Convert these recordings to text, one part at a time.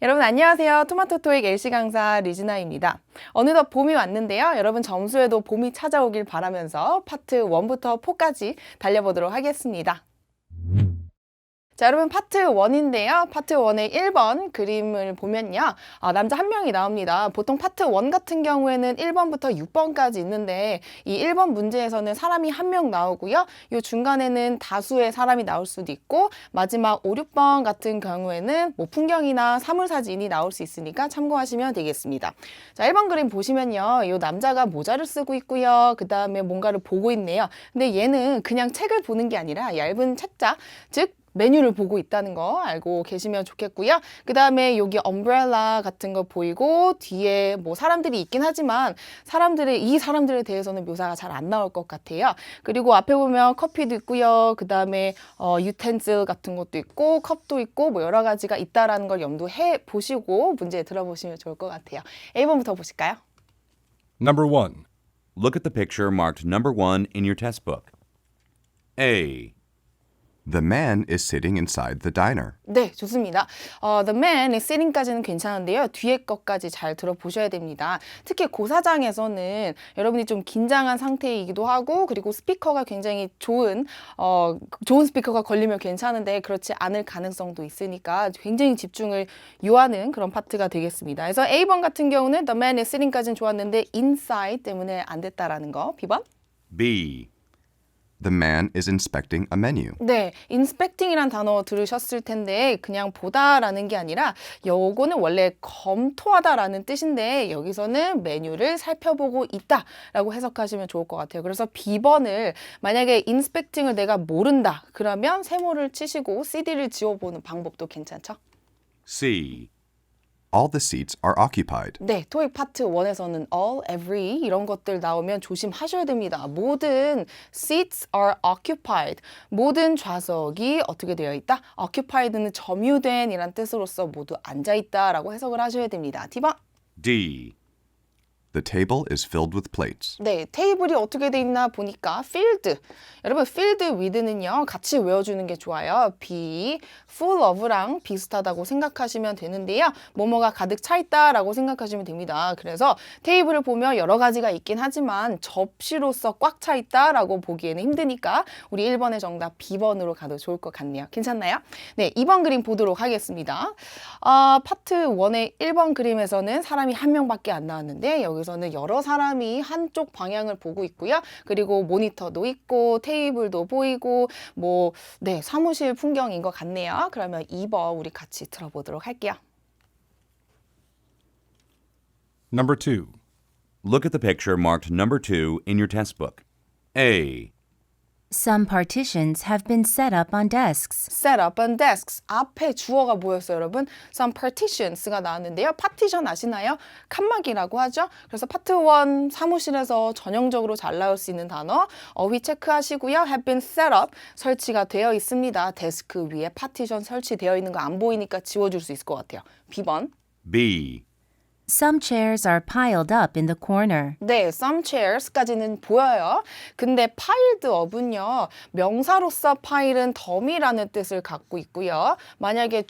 여러분 안녕하세요. 토마토 토익 LC 강사 리즈나입니다. 어느덧 봄이 왔는데요. 여러분 점수에도 봄이 찾아오길 바라면서 파트 1부터 4까지 달려보도록 하겠습니다. 자, 여러분 파트 1인데요. 파트 1의 1번 그림을 보면요. 남자 한 명이 나옵니다. 보통 파트 1 같은 경우에는 1번부터 6번까지 있는데 이 1번 문제에서는 사람이 한 명 나오고요. 이 중간에는 다수의 사람이 나올 수도 있고 마지막 5, 6번 같은 경우에는 뭐 풍경이나 사물사진이 나올 수 있으니까 참고하시면 되겠습니다. 자, 1번 그림 보시면요. 이 남자가 모자를 쓰고 있고요. 그 다음에 뭔가를 보고 있네요. 근데 얘는 그냥 책을 보는 게 아니라 얇은 책자, 즉 메뉴를 보고 있다는 거 알고 계시면 좋겠고요. 그 다음에 여기 엄브렐라 같은 거 보이고 뒤에 뭐 사람들이 있긴 하지만 이 사람들에 대해서는 묘사가 잘 안 나올 것 같아요. 그리고 앞에 보면 커피도 있고요. 그 다음에 유텐슬 같은 것도 있고 컵도 있고 뭐 여러 가지가 있다라는 걸 염두해 보시고 문제 들어보시면 좋을 것 같아요. A번부터 보실까요? Number 1. Look at the picture marked number 1 in your test book. A. The man is sitting inside the diner. 네, 좋습니다. The man is sitting까지는 괜찮은데요. 뒤에 것까지 잘 들어보셔야 됩니다. 특히 고사장에서는 여러분이 좀 긴장한 상태이기도 하고 그리고 스피커가 굉장히 좋은 스피커가 걸리면 괜찮은데 그렇지 않을 가능성도 있으니까 굉장히 집중을 요하는 그런 파트가 되겠습니다. 그래서 A번 같은 경우는 The man is sitting까지는 좋았는데 inside 때문에 안 됐다라는 거. B번? B. The man is inspecting a menu. 네, inspecting이란 단어 들으셨을 텐데 그냥 보다라는 게 아니라 요거는 원래 검토하다라는 뜻인데 여기서는 메뉴를 살펴보고 있다라고 해석하시면 좋을 것 같아요. 그래서 B번을 만약에 inspecting을 내가 모른다 그러면 세모를 치시고 CD를 지워보는 방법도 괜찮죠? C. All the seats are occupied. 네, 토익 파트 1에서는 all, every 이런 것들 나오면 조심하셔야 됩니다. 모든 seats are occupied. 모든 좌석이 어떻게 되어 있다? occupied는 점유된 이란 뜻으로서 모두 앉아 있다라고 해석을 하셔야 됩니다. D번. D. The table is filled with plates. 네, 테이블이 어떻게 돼 있나 보니까 filled. 여러분 filled with는요. 같이 외워주는 게 좋아요. be full of랑 비슷하다고 생각하시면 되는데요. 뭐뭐가 가득 차 있다라고 생각하시면 됩니다. 그래서 테이블을 보면 여러 가지가 있긴 하지만 접시로서 꽉 차 있다라고 보기에는 힘드니까 우리 1번의 정답 B번으로 가도 좋을 것 같네요. 괜찮나요? 네, 2번 그림 보도록 하겠습니다. 파트 1의 1번 그림에서는 사람이 한 명밖에 안 나왔는데 여기서는 여러 사람이 한쪽 방향을 보고 있고요. 그리고 모니터도 있고 테이블도 보이고 사무실 풍경인 것 같네요. 그러면 2번 우리 같이 들어보도록 할게요. Number 2. Look at the picture marked number 2 in your test book. A. Some partitions have been set up on desks. Set up on desks. 앞에 주어가 뭐였어요, 여러분? Some partitions가 나왔는데요. 파티션 아시나요? 칸막이라고 하죠. 그래서 파트 1 사무실에서 전형적으로 잘 나올 수 있는 단어 어휘 체크하시고요. Have been set up 설치가 되어 있습니다. 데스크 위에 파티션 설치되어 있는 거 안 보이니까 지워줄 수 있을 것 같아요. B번. B. Some chairs are piled up in the corner. 네, some chairs까지는 보여요. 근데 piled up은요, 명사로서 파일은 더미라는 뜻을 갖고 있고요. 만약에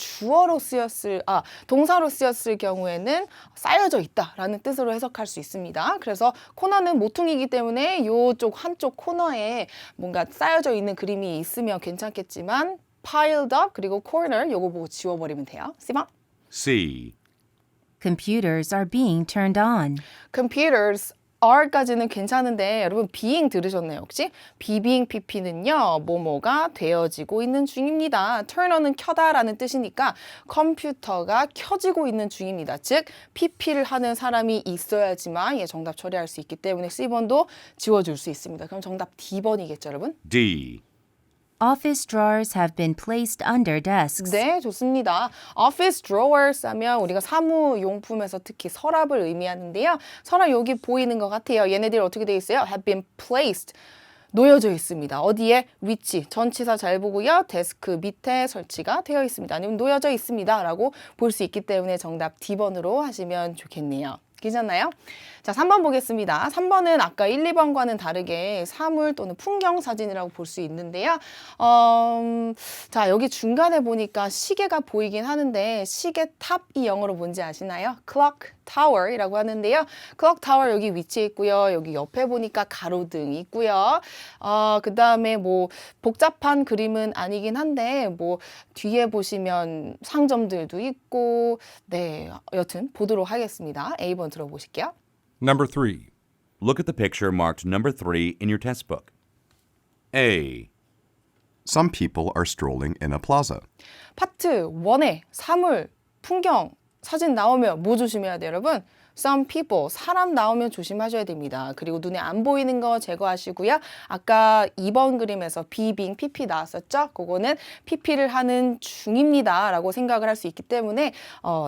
동사로 쓰였을 경우에는 쌓여져 있다라는 뜻으로 해석할 수 있습니다. 그래서 코너는 모퉁이기 때문에 이쪽 한쪽 코너에 뭔가 쌓여져 있는 그림이 있으면 괜찮겠지만 piled up 그리고 corner 요거 보고 지워버리면 돼요. C번. C. Computers are being turned on. Computers are까지는 괜찮은데 여러분 being 들으셨나요 혹시? being pp는요 뭐뭐가 되어지고 있는 중입니다. turn on은 켜다라는 뜻이니까 컴퓨터가 켜지고 있는 중입니다. 즉 pp를 하는 사람이 있어야지만 정답 처리할 수 있기 때문에 C번도 지워줄 수 있습니다. 그럼 정답 D번이겠죠 여러분? D. Office drawers have been placed under desks. 네, 좋습니다. Office drawers 하면 우리가 사무용품에서 특히 서랍을 의미하는데요. 서랍 여기 보이는 것 같아요. 얘네들이 어떻게 되어 있어요? Have been placed. 놓여져 있습니다. 어디에? 위치. 전치사 잘 보고요. 데스크 밑에 설치가 되어 있습니다. 아니면 놓여져 있습니다. 라고 볼 수 있기 때문에 정답 D번으로 하시면 좋겠네요. 느끼셨나요? 자, 3번 보겠습니다. 3번은 아까 1, 2번과는 다르게 사물 또는 풍경 사진이라고 볼 수 있는데요. 자, 여기 중간에 보니까 시계가 보이긴 하는데 시계 탑이 영어로 뭔지 아시나요? clock tower이라고 하는데요. clock tower 여기 위치해 있고요. 여기 옆에 보니까 가로등이 있고요. 그 다음에 뭐 복잡한 그림은 아니긴 한데 뭐 뒤에 보시면 상점들도 있고 네, 여튼 보도록 하겠습니다. A번 들어보실게요. Number 3. Look at the picture marked number 3 in your test book. A. Some people are strolling in a plaza. 파트 1에 사물, 풍경, 사진 나오면 뭐 조심해야 돼요, 여러분? Some people, 사람 나오면 조심하셔야 됩니다. 그리고 눈에 안 보이는 거 제거하시고요. 아까 2번 그림에서 being PP 나왔었죠? 그거는 PP를 하는 중입니다. 라고 생각을 할 수 있기 때문에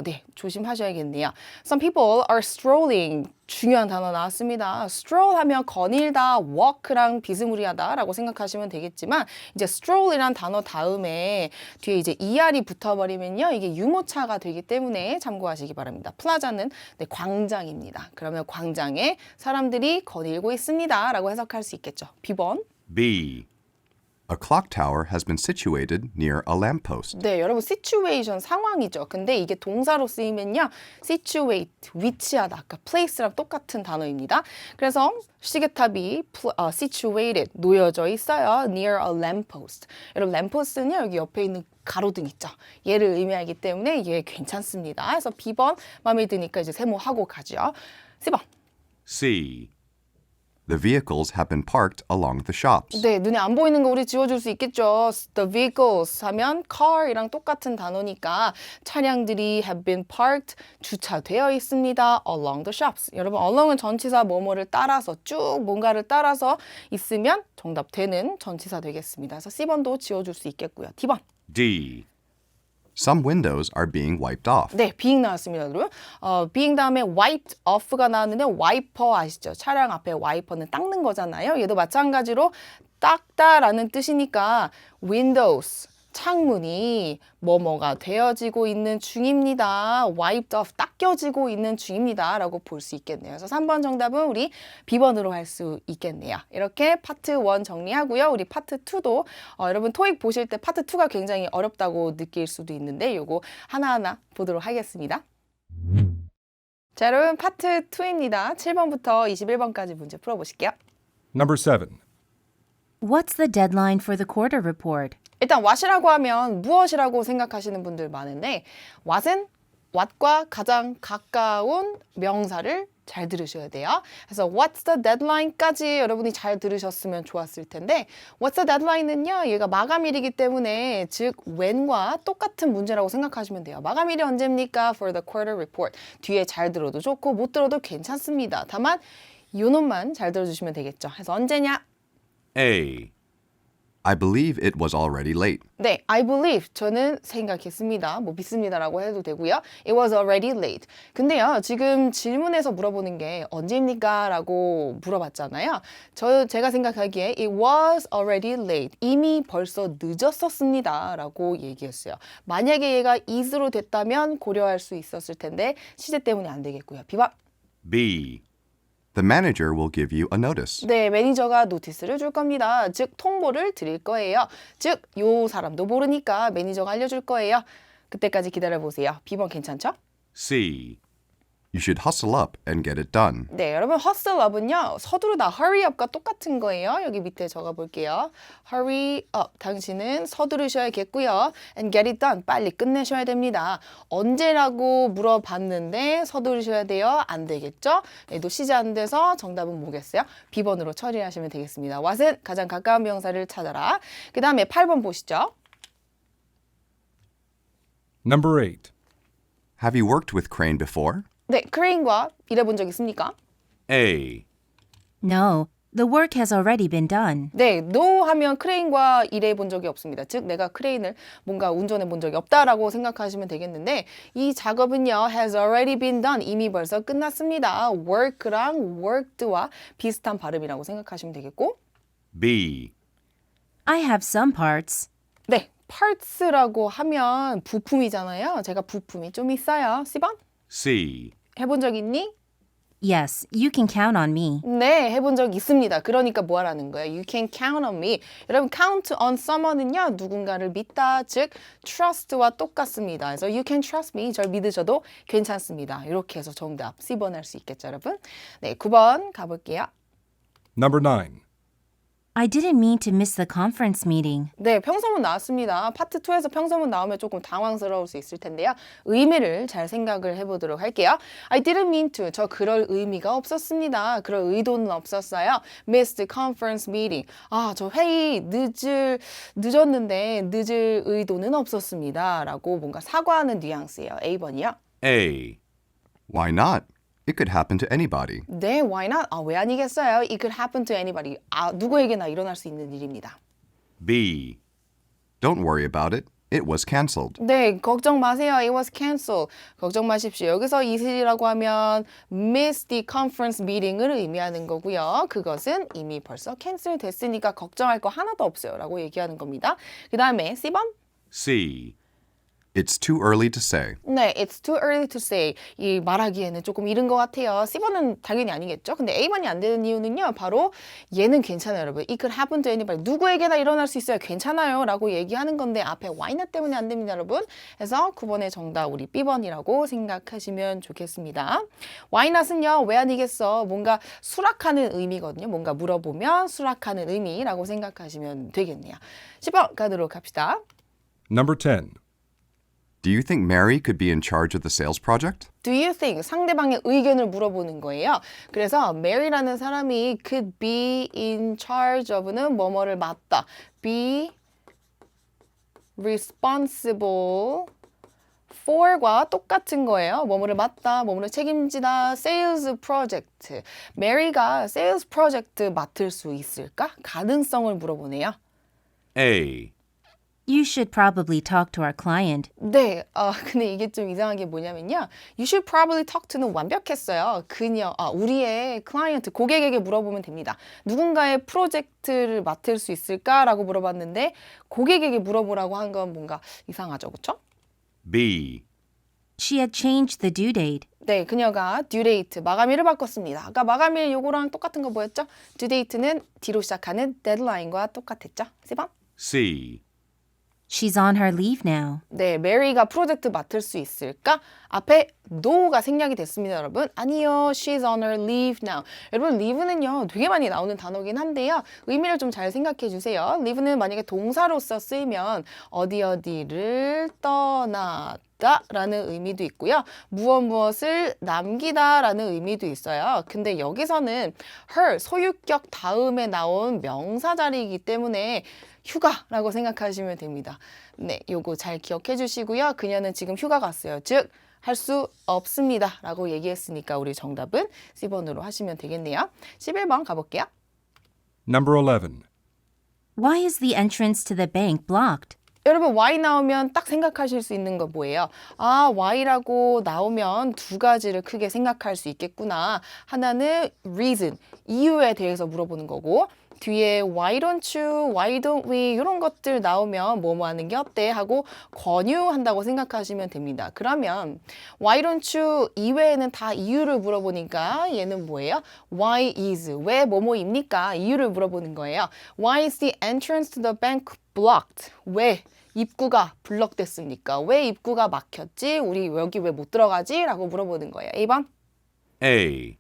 네, 조심하셔야겠네요. Some people are strolling. 중요한 단어 나왔습니다. stroll 하면 거닐다, walk랑 비스무리하다 라고 생각하시면 되겠지만 이제 stroll이란 단어 다음에 뒤에 이제 er이 붙어버리면요. 이게 유모차가 되기 때문에 참고하시기 바랍니다. 플라자는 네, 광장입니다. 그러면 광장에 사람들이 거닐고 있습니다. 라고 해석할 수 있겠죠. B번. B. A clock tower has been situated near a lamppost. 네, 여러분 situation 상황이죠. 근데 이게 동사로 쓰이면요. situate, 위치하다. 아까 place랑 똑같은 단어입니다. 그래서 시계탑이 situated, 놓여져 있어요. near a lamppost. 여러분 lampost는요. 여기 옆에 있는 가로등 있죠. 얘를 의미하기 때문에 얘 괜찮습니다. 그래서 B번 마음에 드니까 이제 세모하고 가죠. C번. C. The vehicles have been parked along the shops. 네, 눈에 안 보이는 거 우리 지워줄 수 있겠죠. The vehicles 하면 car이랑 똑같은 단어니까 차량들이 have been parked, 주차되어 있습니다. along the shops. 여러분, along은 전치사 뭐뭐를 따라서 쭉 뭔가를 따라서 있으면 정답 되는 전치사 되겠습니다. 그래서 C번도 지워줄 수 있겠고요. D번. D. Some windows are being wiped off. 네, being 나왔습니다, 여러분. being 다음에 wiped off가 나왔는데 와이퍼 아시죠? 차량 앞에 와이퍼는 닦는 거잖아요. 얘도 마찬가지로 닦다라는 뜻이니까 windows, 창문이 뭐뭐가 되어지고 있는 중입니다. wiped off, 닦여지고 있는 중입니다. 라고 볼 수 있겠네요. 그래서 3번 정답은 우리 B번으로 할 수 있겠네요. 이렇게 파트 1 정리하고요. 우리 파트 2도 여러분 토익 보실 때 파트 2가 굉장히 어렵다고 느낄 수도 있는데 요거 하나하나 보도록 하겠습니다. 자, 여러분 파트 2입니다. 7번부터 21번까지 문제 풀어보실게요. Number 7. What's the deadline for the quarter report? 일단 what이라고 하면 무엇이라고 생각하시는 분들 많은데 what은 what과 가장 가까운 명사를 잘 들으셔야 돼요. 그래서 what's the deadline까지 여러분이 잘 들으셨으면 좋았을 텐데 what's the deadline은요. 얘가 마감일이기 때문에 즉 when과 똑같은 문제라고 생각하시면 돼요. 마감일이 언제입니까? For the quarter report. 뒤에 잘 들어도 좋고 못 들어도 괜찮습니다. 다만 요 놈만 잘 들어주시면 되겠죠. 그래서 언제냐? A. I believe it was already late. 네, I believe 저는 생각했습니다. 뭐 믿습니다라고 해도 되고요. It was already late. 근데요, 지금 질문에서 물어보는 게 언제입니까? 라고 물어봤잖아요. 제가 생각하기에 it was already late. 이미 벌써 늦었었습니다. 라고 얘기했어요. 만약에 얘가 is로 됐다면 고려할 수 있었을 텐데 시제 때문에 안 되겠고요. 비방. B. The manager will give you a notice. 네, 매니저가 노티스를 줄 겁니다. 즉, 통보를 드릴 거예요. 즉, 요 사람도 모르니까 매니저가 알려줄 거예요. 그때까지 기다려보세요. B번 괜찮죠? C. You should hustle up and get it done. 네, 여러분 hustle up은요. 서두르다, hurry up과 똑같은 거예요. 여기 밑에 적어볼게요. hurry up, 당신은 서두르셔야겠고요. and get it done, 빨리 끝내셔야 됩니다. 언제라고 물어봤는데 서두르셔야 돼요? 안 되겠죠? 얘도 시제 안 돼서 정답은 뭐겠어요? B번으로 처리하시면 되겠습니다. what은 가장 가까운 명사를 찾아라. 그 다음에 8번 보시죠. Number 8. Have you worked with Crane before? 네, 크레인과 일해본 적 있습니까? A. No, the work has already been done. 네, no 하면 크레인과 일해본 적이 없습니다. 즉, 내가 크레인을 뭔가 운전해 본 적이 없다라고 생각하시면 되겠는데 이 작업은요, has already been done. 이미 벌써 끝났습니다. work랑 worked와 비슷한 발음이라고 생각하시면 되겠고 B. I have some parts. 네, parts라고 하면 부품이잖아요. 제가 부품이 좀 있어요. C번? C. 해본 적 있니? Yes, you can count on me. 네, 해본 적 있습니다. 그러니까 뭐 하라는 거예요? You can count on me. 여러분, count on someone은요, 누군가를 믿다, 즉 trust와 똑같습니다. 그래서 you can trust me. 절 믿으셔도 괜찮습니다. 이렇게 해서 정답 C번 할 수 있겠죠, 여러분? 네, 9번 가볼게요. Number 9. I didn't mean to miss the conference meeting. 네, 평서문 나왔습니다. 파트 2에서 평서문 나오면 조금 당황스러울 수 있을 텐데요. 의미를 잘 생각을 해보도록 할게요. I didn't mean to. 저 그럴 의미가 없었습니다. 그럴 의도는 없었어요. Miss the conference meeting. 아, 저 회의 늦었는데 늦을 의도는 없었습니다. 라고 뭔가 사과하는 뉘앙스예요. A번이요. A. Why not? It could happen to anybody. 네, why not? 아, 왜 아니겠어요? It could happen to anybody. 아, 누구에게나 일어날 수 있는 일입니다. B. Don't worry about it. It was cancelled. 네, 걱정 마세요. It was canceled. 걱정 마십시오. 여기서 이슬이라고 하면 miss the conference meeting을 의미하는 거고요. 그것은 이미 벌써 cancel 됐으니까 걱정할 거 하나도 없어요. 라고 얘기하는 겁니다. 그 다음에 C번. C. It's too early to say. 네, it's too early to say. 이 말하기에는 조금 이른 것 같아요. C번은 당연히 아니겠죠. 근데 A번이 안 되는 이유는요. 바로 얘는 괜찮아요, 여러분. It could happen to anybody. 누구에게나 일어날 수 있어요. 괜찮아요. 라고 얘기하는 건데 앞에 why not 때문에 안 됩니다, 여러분. 그래서 9번의 정답 우리 B번이라고 생각하시면 좋겠습니다. why not은요. 왜 아니겠어. 뭔가 수락하는 의미거든요. 뭔가 물어보면 수락하는 의미라고 생각하시면 되겠네요. 10번 가도록 합시다. Number 10. Do you think Mary could be in charge of the sales project? Do you think 상대방의 의견을 물어보는 거예요. 그래서 Mary라는 사람이 could be in charge of는 뭐뭐를 맡다. be responsible for과 똑같은 거예요. 뭐뭐를 맡다, 뭐뭐를 책임지다, sales project. Mary가 sales project 맡을 수 있을까? 가능성을 물어보네요. A. You should probably talk to our client. 네, 근데 이게 좀 이상한 게 뭐냐면요. You should probably talk to는 완벽했어요. 우리의 클라이언트, 고객에게 물어보면 됩니다. 누군가의 프로젝트를 맡을 수 있을까라고 물어봤는데 고객에게 물어보라고 한 건 뭔가 이상하죠, 그렇죠? B. She had changed the due date. 네, 그녀가 due date, 마감일을 바꿨습니다. 아까 마감일 요거랑 똑같은 거 뭐였죠? due date는 D로 시작하는 deadline과 똑같았죠? C번? C. She's on her leave now. 네, 메리가 프로젝트 맡을 수 있을까? 앞에 no가 생략이 됐습니다, 여러분. 아니요, she's on her leave now. 여러분, leave는요, 되게 많이 나오는 단어긴 한데요. 의미를 좀 잘 생각해 주세요. leave는 만약에 동사로서 쓰이면 어디를 떠나다 라는 의미도 있고요. 무엇을 남기다 라는 의미도 있어요. 근데 여기서는 her, 소유격 다음에 나온 명사 자리이기 때문에 휴가라고 생각하시면 됩니다. 네, 요거 잘 기억해 주시고요. 그녀는 지금 휴가 갔어요. 즉, 할 수 없습니다. 라고 얘기했으니까 우리 정답은 C번으로 하시면 되겠네요. 11번 가볼게요. Number 11. Why is the entrance to the bank blocked? 여러분, why 나오면 딱 생각하실 수 있는 거 뭐예요? 아, why라고 나오면 두 가지를 크게 생각할 수 있겠구나. 하나는 reason, 이유에 대해서 물어보는 거고, 뒤에 why don't you, why don't we 이런 것들 나오면 뭐뭐 하는 게 어때? 하고 권유한다고 생각하시면 됩니다. 그러면 why don't you 이외에는 다 이유를 물어보니까 얘는 뭐예요? Why is, 왜 뭐뭐입니까? 이유를 물어보는 거예요. Why is the entrance to the bank blocked? 왜 입구가 블럭됐습니까? 왜 입구가 막혔지? 우리 여기 왜 못 들어가지? 라고 물어보는 거예요. A번. A.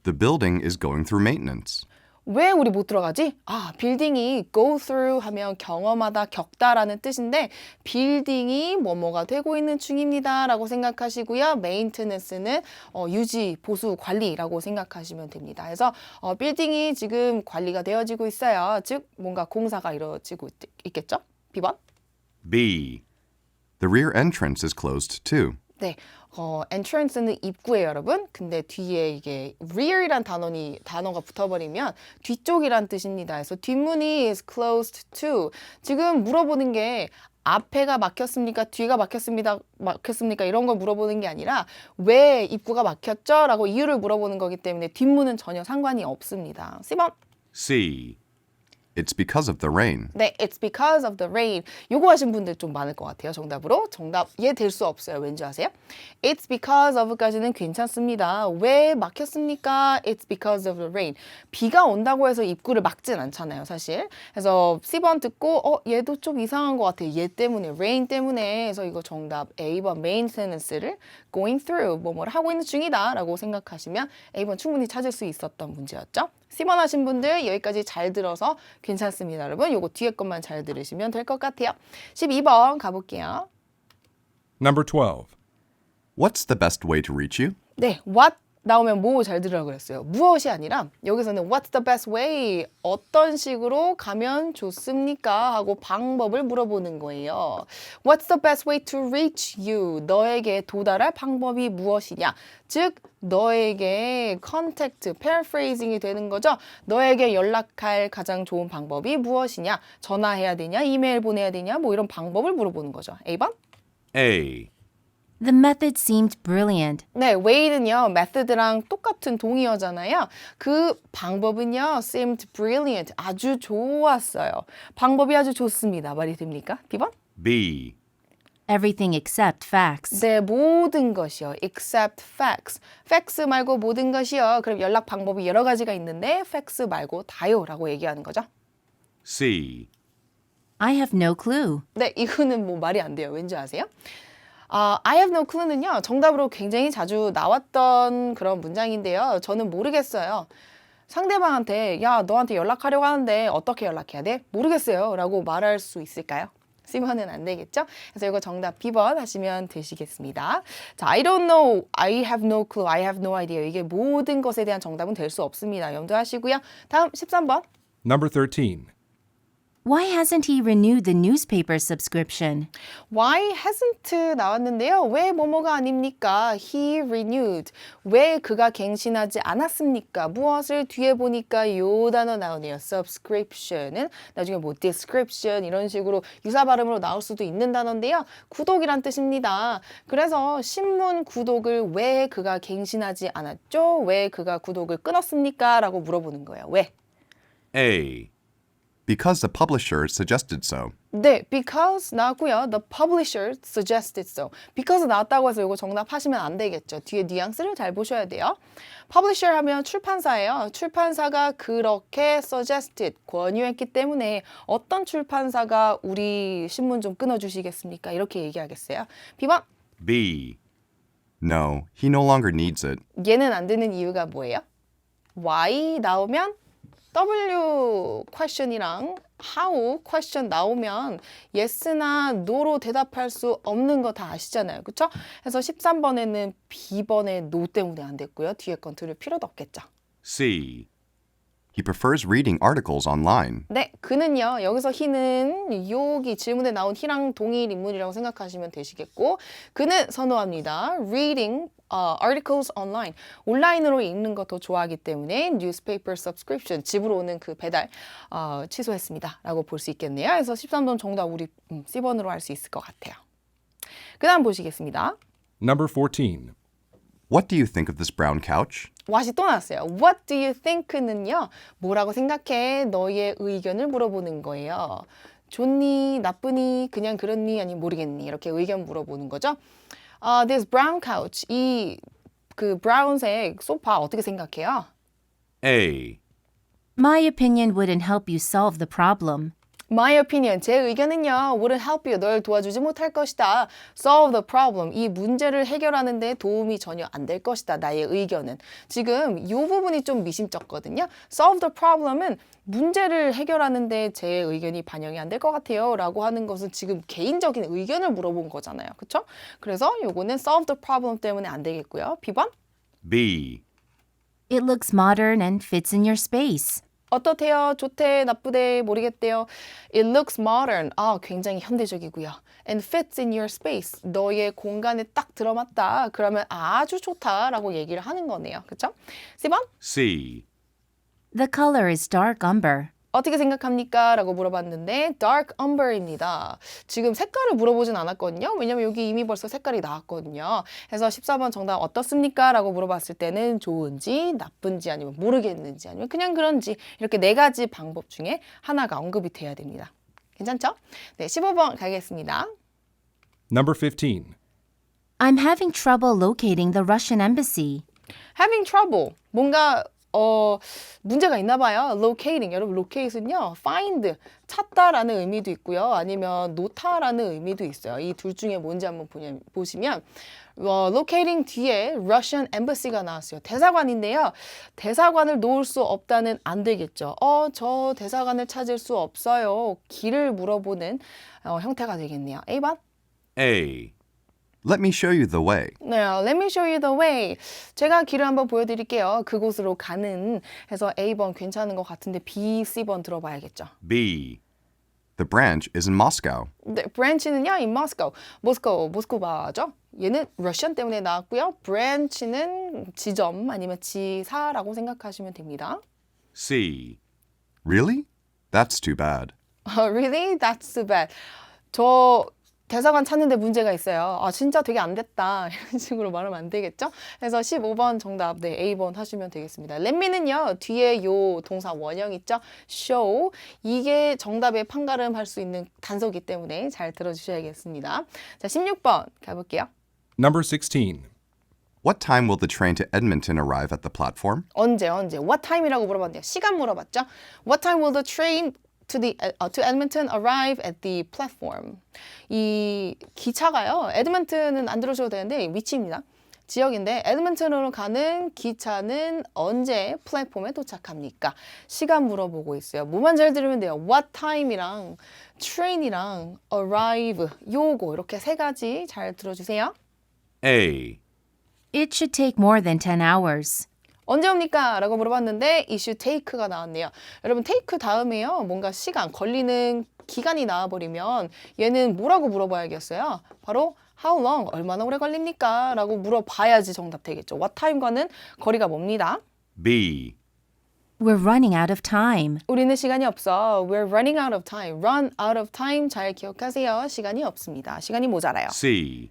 The building is going through maintenance. 왜 우리 못 들어가지? 아, 빌딩이 go through 하면 경험하다, 겪다라는 뜻인데 빌딩이 뭐뭐가 되고 있는 중입니다 라고 생각하시고요. maintenance는 유지, 보수, 관리라고 생각하시면 됩니다. 그래서 빌딩이 지금 관리가 되어지고 있어요. 즉 뭔가 공사가 이루어지고 있겠죠? B번. B. The rear entrance is closed too. 네, entrance는 입구예요, 여러분. 근데 뒤에 이게 rear이란 단어가 붙어버리면 뒤쪽이란 뜻입니다. 그래서 뒷문이 is closed to. 지금 물어보는 게 앞에가 막혔습니까? 뒤가 막혔습니까? 이런 걸 물어보는 게 아니라 왜 입구가 막혔죠? 라고 이유를 물어보는 거기 때문에 뒷문은 전혀 상관이 없습니다. C번. C. It's because of the rain. 네, it's because of the rain. 요거 하신 분들 좀 많을 것 같아요. 정답으로. 정답 얘 될 수 없어요. 왠지 아세요? It's because of까지는 괜찮습니다. 왜 막혔습니까? It's because of the rain. 비가 온다고 해서 입구를 막진 않잖아요, 사실. 그래서 C번 듣고 얘도 좀 이상한 것 같아요. 얘 때문에, rain 때문에. 그래서 이거 정답 A번 maintenance를 going through, 뭐뭐를 하고 있는 중이다 라고 생각하시면 A번 충분히 찾을 수 있었던 문제였죠. C번 하신 분들 여기까지 잘 들어서 괜찮습니다. 여러분 요거 뒤에 것만 잘 들으시면 될 것 같아요. 12번 가볼게요. Number 12. What's the best way to reach you? 네, what 나오면 뭐 잘 들으라고 그랬어요. 무엇이 아니라 여기서는 what's the best way? 어떤 식으로 가면 좋습니까? 하고 방법을 물어보는 거예요. What's the best way to reach you? 너에게 도달할 방법이 무엇이냐? 즉 너에게 contact, paraphrasing이 되는 거죠. 너에게 연락할 가장 좋은 방법이 무엇이냐? 전화해야 되냐? 이메일 보내야 되냐? 뭐 이런 방법을 물어보는 거죠. A번? A. The method seemed brilliant. 네, way는요, method랑 똑같은 동의어잖아요. 그 방법은요, seemed brilliant. 아주 좋았어요. 방법이 아주 좋습니다. 말이 됩니까? B번? B. Everything except facts. 네, 모든 것이요. except facts. facts 말고 모든 것이요. 그럼 연락 방법이 여러 가지가 있는데 facts 말고 다요 라고 얘기하는 거죠. C. I have no clue. 네, 이거는 뭐 말이 안 돼요. 왠지 아세요? I have no clue는요, 정답으로 굉장히 자주 나왔던 그런 문장인데요. 저는 모르겠어요. 상대방한테, 야, 너한테 연락하려고 하는데 어떻게 연락해야 돼? 모르겠어요. 라고 말할 수 있을까요? C번은 안 되겠죠? 그래서 이거 정답 B번 하시면 되시겠습니다. 자, I don't know, I have no clue, I have no idea. 이게 모든 것에 대한 정답은 될 수 없습니다. 염두하시고요. 다음 13번. Number 13. Why hasn't he renewed the newspaper subscription? Why hasn't 나왔는데요. 왜 뭐뭐가 아닙니까? He renewed. 왜 그가 갱신하지 않았습니까? 무엇을 뒤에 보니까 요 단어 나오네요. subscription은 나중에 뭐 description 이런 식으로 유사 발음으로 나올 수도 있는 단어인데요. 구독이란 뜻입니다. 그래서 신문 구독을 왜 그가 갱신하지 않았죠? 왜 그가 구독을 끊었습니까? 라고 물어보는 거예요. 왜? A. Because the publisher suggested so. 네, because 나왔고요. The publisher suggested so. because 나왔다고 해서 이거 정답 하시면 안 되겠죠. 뒤에 뉘앙스를 잘 보셔야 돼요. publisher 하면 출판사예요. 출판사가 그렇게 suggested, 권유했기 때문에 어떤 출판사가 우리 신문 좀 끊어주시겠습니까? 이렇게 얘기하겠어요. B번. B. No, he no longer needs it. 얘는 안 되는 이유가 뭐예요? Why 나오면 W question이랑 how question 나오면 yes나 no로 대답할 수 없는 거 다 아시잖아요. 그렇죠? 그래서 13번에는 B번의 no 때문에 안 됐고요. 뒤에 건 들을 필요도 없겠죠. C. He prefers reading articles online. 네, 그는요. 여기서 he는 여기 질문에 나온 he랑 동일 인물이라고 생각하시면 되시겠고 그는 선호합니다. reading articles online. 온라인으로 읽는 거 더 좋아하기 때문에 newspaper subscription, 집으로 오는 그 배달 취소했습니다. 라고 볼 수 있겠네요. 그래서 13번 정답 우리 C번으로 할 수 있을 것 같아요. 그 다음 보시겠습니다. Number 14. What do you think of this brown couch? what이 또 나왔어요. What do you think는요. 뭐라고 생각해? 너의 의견을 물어보는 거예요. 좋니? 나쁘니? 그냥 그렇니? 아니면 모르겠니? 이렇게 의견 물어보는 거죠. This brown couch, 이 그 브라운색 소파 어떻게 생각해요? A. My opinion wouldn't help you solve the problem. My opinion, 제 의견은요, wouldn't help you, 널 도와주지 못할 것이다. Solve the problem, 이 문제를 해결하는 데 도움이 전혀 안 될 것이다. 나의 의견은. 지금 이 부분이 좀 미심쩍거든요. Solve the problem은 문제를 해결하는 데 제 의견이 반영이 안 될 것 같아요. 라고 하는 것은 지금 개인적인 의견을 물어본 거잖아요. 그렇죠? 그래서 요거는 solve the problem 때문에 안 되겠고요. B번? B. It looks modern and fits in your space. 어떻대요? 좋대? 나쁘대? 모르겠대요. It looks modern. 굉장히 현대적이고요. And fits in your space. 너의 공간에 딱 들어맞다. 그러면 아주 좋다라고 얘기를 하는 거네요. 그렇죠? C번? C. The color is dark umber. 어떻게 생각합니까? 라고 물어봤는데 dark umber입니다. 지금 색깔을 물어보진 않았거든요. 왜냐면 여기 이미 벌써 색깔이 나왔거든요. 그래서 14번 정답 어떻습니까? 라고 물어봤을 때는 좋은지 나쁜지 아니면 모르겠는지 아니면 그냥 그런지 이렇게 네 가지 방법 중에 하나가 언급이 돼야 됩니다. 괜찮죠? 네, 15번 가겠습니다. Number 15. I'm having trouble locating the Russian embassy. having trouble. 뭔가 문제가 있나 봐요. locating. 여러분 locate은요. find, 찾다라는 의미도 있고요. 아니면 놓다라는 의미도 있어요. 이 둘 중에 뭔지 한번 보시면 locating 뒤에 Russian embassy가 나왔어요. 대사관인데요. 대사관을 놓을 수 없다는 안 되겠죠. 저 대사관을 찾을 수 없어요. 길을 물어보는 형태가 되겠네요. A번. A. Let me show you the way. 네, let me show you the way. 제가 길을 한번 보여드릴게요. 그곳으로 가는 해서 A번 괜찮은 것 같은데 B, C번 들어봐야겠죠. B. The branch is in Moscow. 네, branch는요, in Moscow. 모스크바죠. 얘는 Russian 때문에 나왔고요. branch는 지점 아니면 지사라고 생각하시면 됩니다. C. Really? That's too bad. Really? That's too bad. 저 대사관 찾는데 문제가 있어요. 진짜 되게 안 됐다. 이런 식으로 말하면 안 되겠죠? 그래서 15번 정답, 네, A번 하시면 되겠습니다. let me는요, 뒤에 요 동사 원형 있죠? show. 이게 정답에 판가름 할 수 있는 단서기 때문에 잘 들어주셔야겠습니다. 자, 16번 가볼게요. Number 16. What time will the train to Edmonton arrive at the platform? 언제? What time이라고 물어봤는데요. 시간 물어봤죠? What time will the train to Edmonton arrive at the platform. 이 기차가요. 에드먼튼은 안 들어오셔도 되는데 위치입니다. 지역인데 에드먼튼으로 가는 기차는 언제 플랫폼에 도착합니까? 시간 물어보고 있어요. 뭐만 잘 들으면 돼요. What time이랑 train이랑 arrive 요거 이렇게 세 가지 잘 들어주세요. A. It should take more than 10 hours. 언제 옵니까? 라고 물어봤는데 it should take가 나왔네요. 여러분 take 다음에요. 뭔가 시간, 걸리는 기간이 나와버리면 얘는 뭐라고 물어봐야겠어요? 바로 how long, 얼마나 오래 걸립니까? 라고 물어봐야지 정답 되겠죠. what time과는 거리가 멉니다. B. We're running out of time. 우리는 시간이 없어. We're running out of time. run out of time 잘 기억하세요. 시간이 없습니다. 시간이 모자라요. C.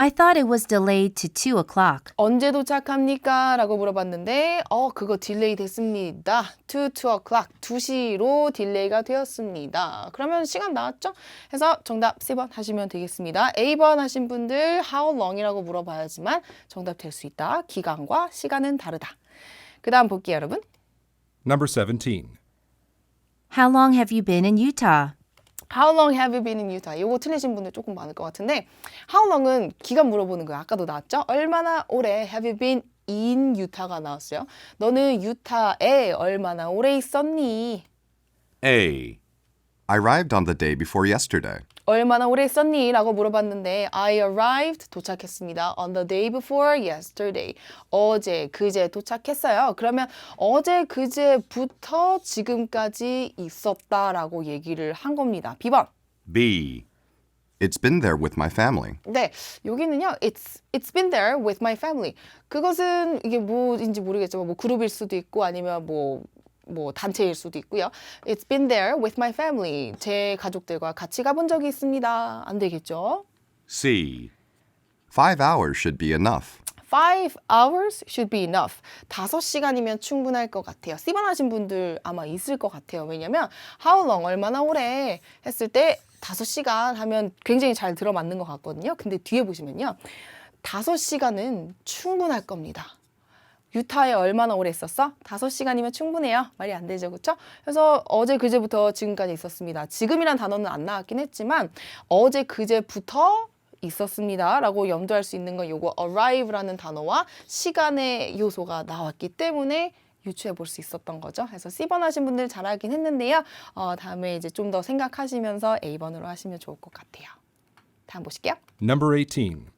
I thought it was delayed to 2 o'clock. 언제 도착합니까? 라고 물어봤는데 그거 딜레이 됐습니다. to 2 o'clock, 2시로 딜레이가 되었습니다. 그러면 시간 나왔죠? 해서 정답 C번 하시면 되겠습니다. A번 하신 분들 how long이라고 물어봐야지만 정답 될 수 있다. 기간과 시간은 다르다. 그 다음 볼게요, 여러분. Number 17. How long have you been in Utah? How long have you been in Utah? 이거 틀리신 분들 조금 많을 것 같은데 How long은 기간 물어보는 거예요. 아까도 나왔죠? 얼마나 오래 have you been in Utah가 나왔어요. 너는 유타에 얼마나 오래 있었니? A. I arrived on the day before yesterday. 얼마나 오래 있었니? 라고 물어봤는데 I arrived, 도착했습니다. On the day before yesterday. 어제, 그제 도착했어요. 그러면 어제, 그제부터 지금까지 있었다라고 얘기를 한 겁니다. B번. B. It's been there with my family. 네, 여기는요. It's been there with my family. 그것은 이게 뭐인지 모르겠지만 뭐 그룹일 수도 있고 아니면 뭐 단체일 수도 있고요. It's been there with my family. 제 가족들과 같이 가본 적이 있습니다. 안 되겠죠? C. 5 hours should be enough. 5 hours should be enough. 5시간이면 충분할 것 같아요. C번 하신 분들 아마 있을 것 같아요. 왜냐면 how long, 얼마나 오래 했을 때 5시간 하면 굉장히 잘 들어맞는 것 같거든요. 근데 뒤에 보시면요. 5시간은 충분할 겁니다. 유타에 얼마나 오래 있었어? 5시간이면 충분해요. 말이 안 되죠. 그렇죠? 그래서 어제 그제부터 지금까지 있었습니다. 지금이란 단어는 안 나왔긴 했지만 어제 그제부터 있었습니다. 라고 염두할 수 있는 건 요거 arrive라는 단어와 시간의 요소가 나왔기 때문에 유추해 볼 수 있었던 거죠. 그래서 C번 하신 분들 잘 알긴 했는데요. 다음에 이제 좀 더 생각하시면서 A번으로 하시면 좋을 것 같아요. 다음 보실게요. Number 18.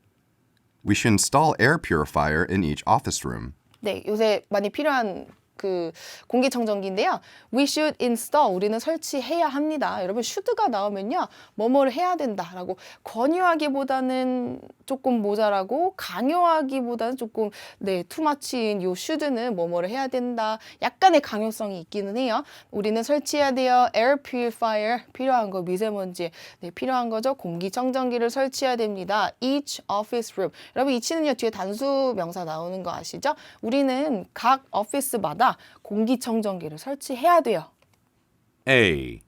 We should install air purifier in each office room. 네, 요새 많이 필요한 그 공기청정기인데요. We should install. 우리는 설치해야 합니다. 여러분 should가 나오면요. 뭐뭐를 해야 된다라고 권유하기보다는 조금 모자라고 강요하기보다는 조금 too much인 요 should는 뭐뭐를 해야 된다. 약간의 강요성이 있기는 해요. 우리는 설치해야 돼요. air purifier 필요한 거 미세먼지 필요한 거죠. 공기청정기를 설치해야 됩니다. Each office room. 여러분 each는요 뒤에 단수 명사 나오는 거 아시죠? 우리는 각 오피스마다 공기청정기를 설치해야 돼요. A.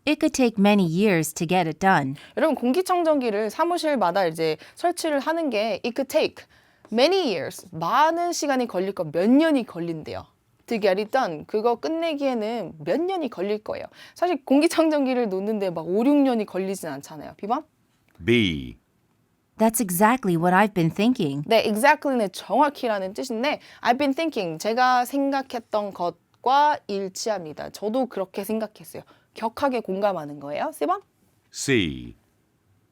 It could take many years to get it done. 여러분 공기청정기를 사무실마다 이제 설치를 하는 게 it could take many years 많은 시간이 걸릴 거 몇 년이 걸린대요. To get it done 그거 끝내기에는 몇 년이 걸릴 거예요. 사실 공기청정기를 놓는데 막 5, 6년이 걸리진 않잖아요. 비번? B. That's exactly what I've been thinking. 네, exactly는 정확히라는 뜻인데 I've been thinking 제가 생각했던 것과 일치합니다. 저도 그렇게 생각했어요. 격하게 공감하는 거예요. 4번? C.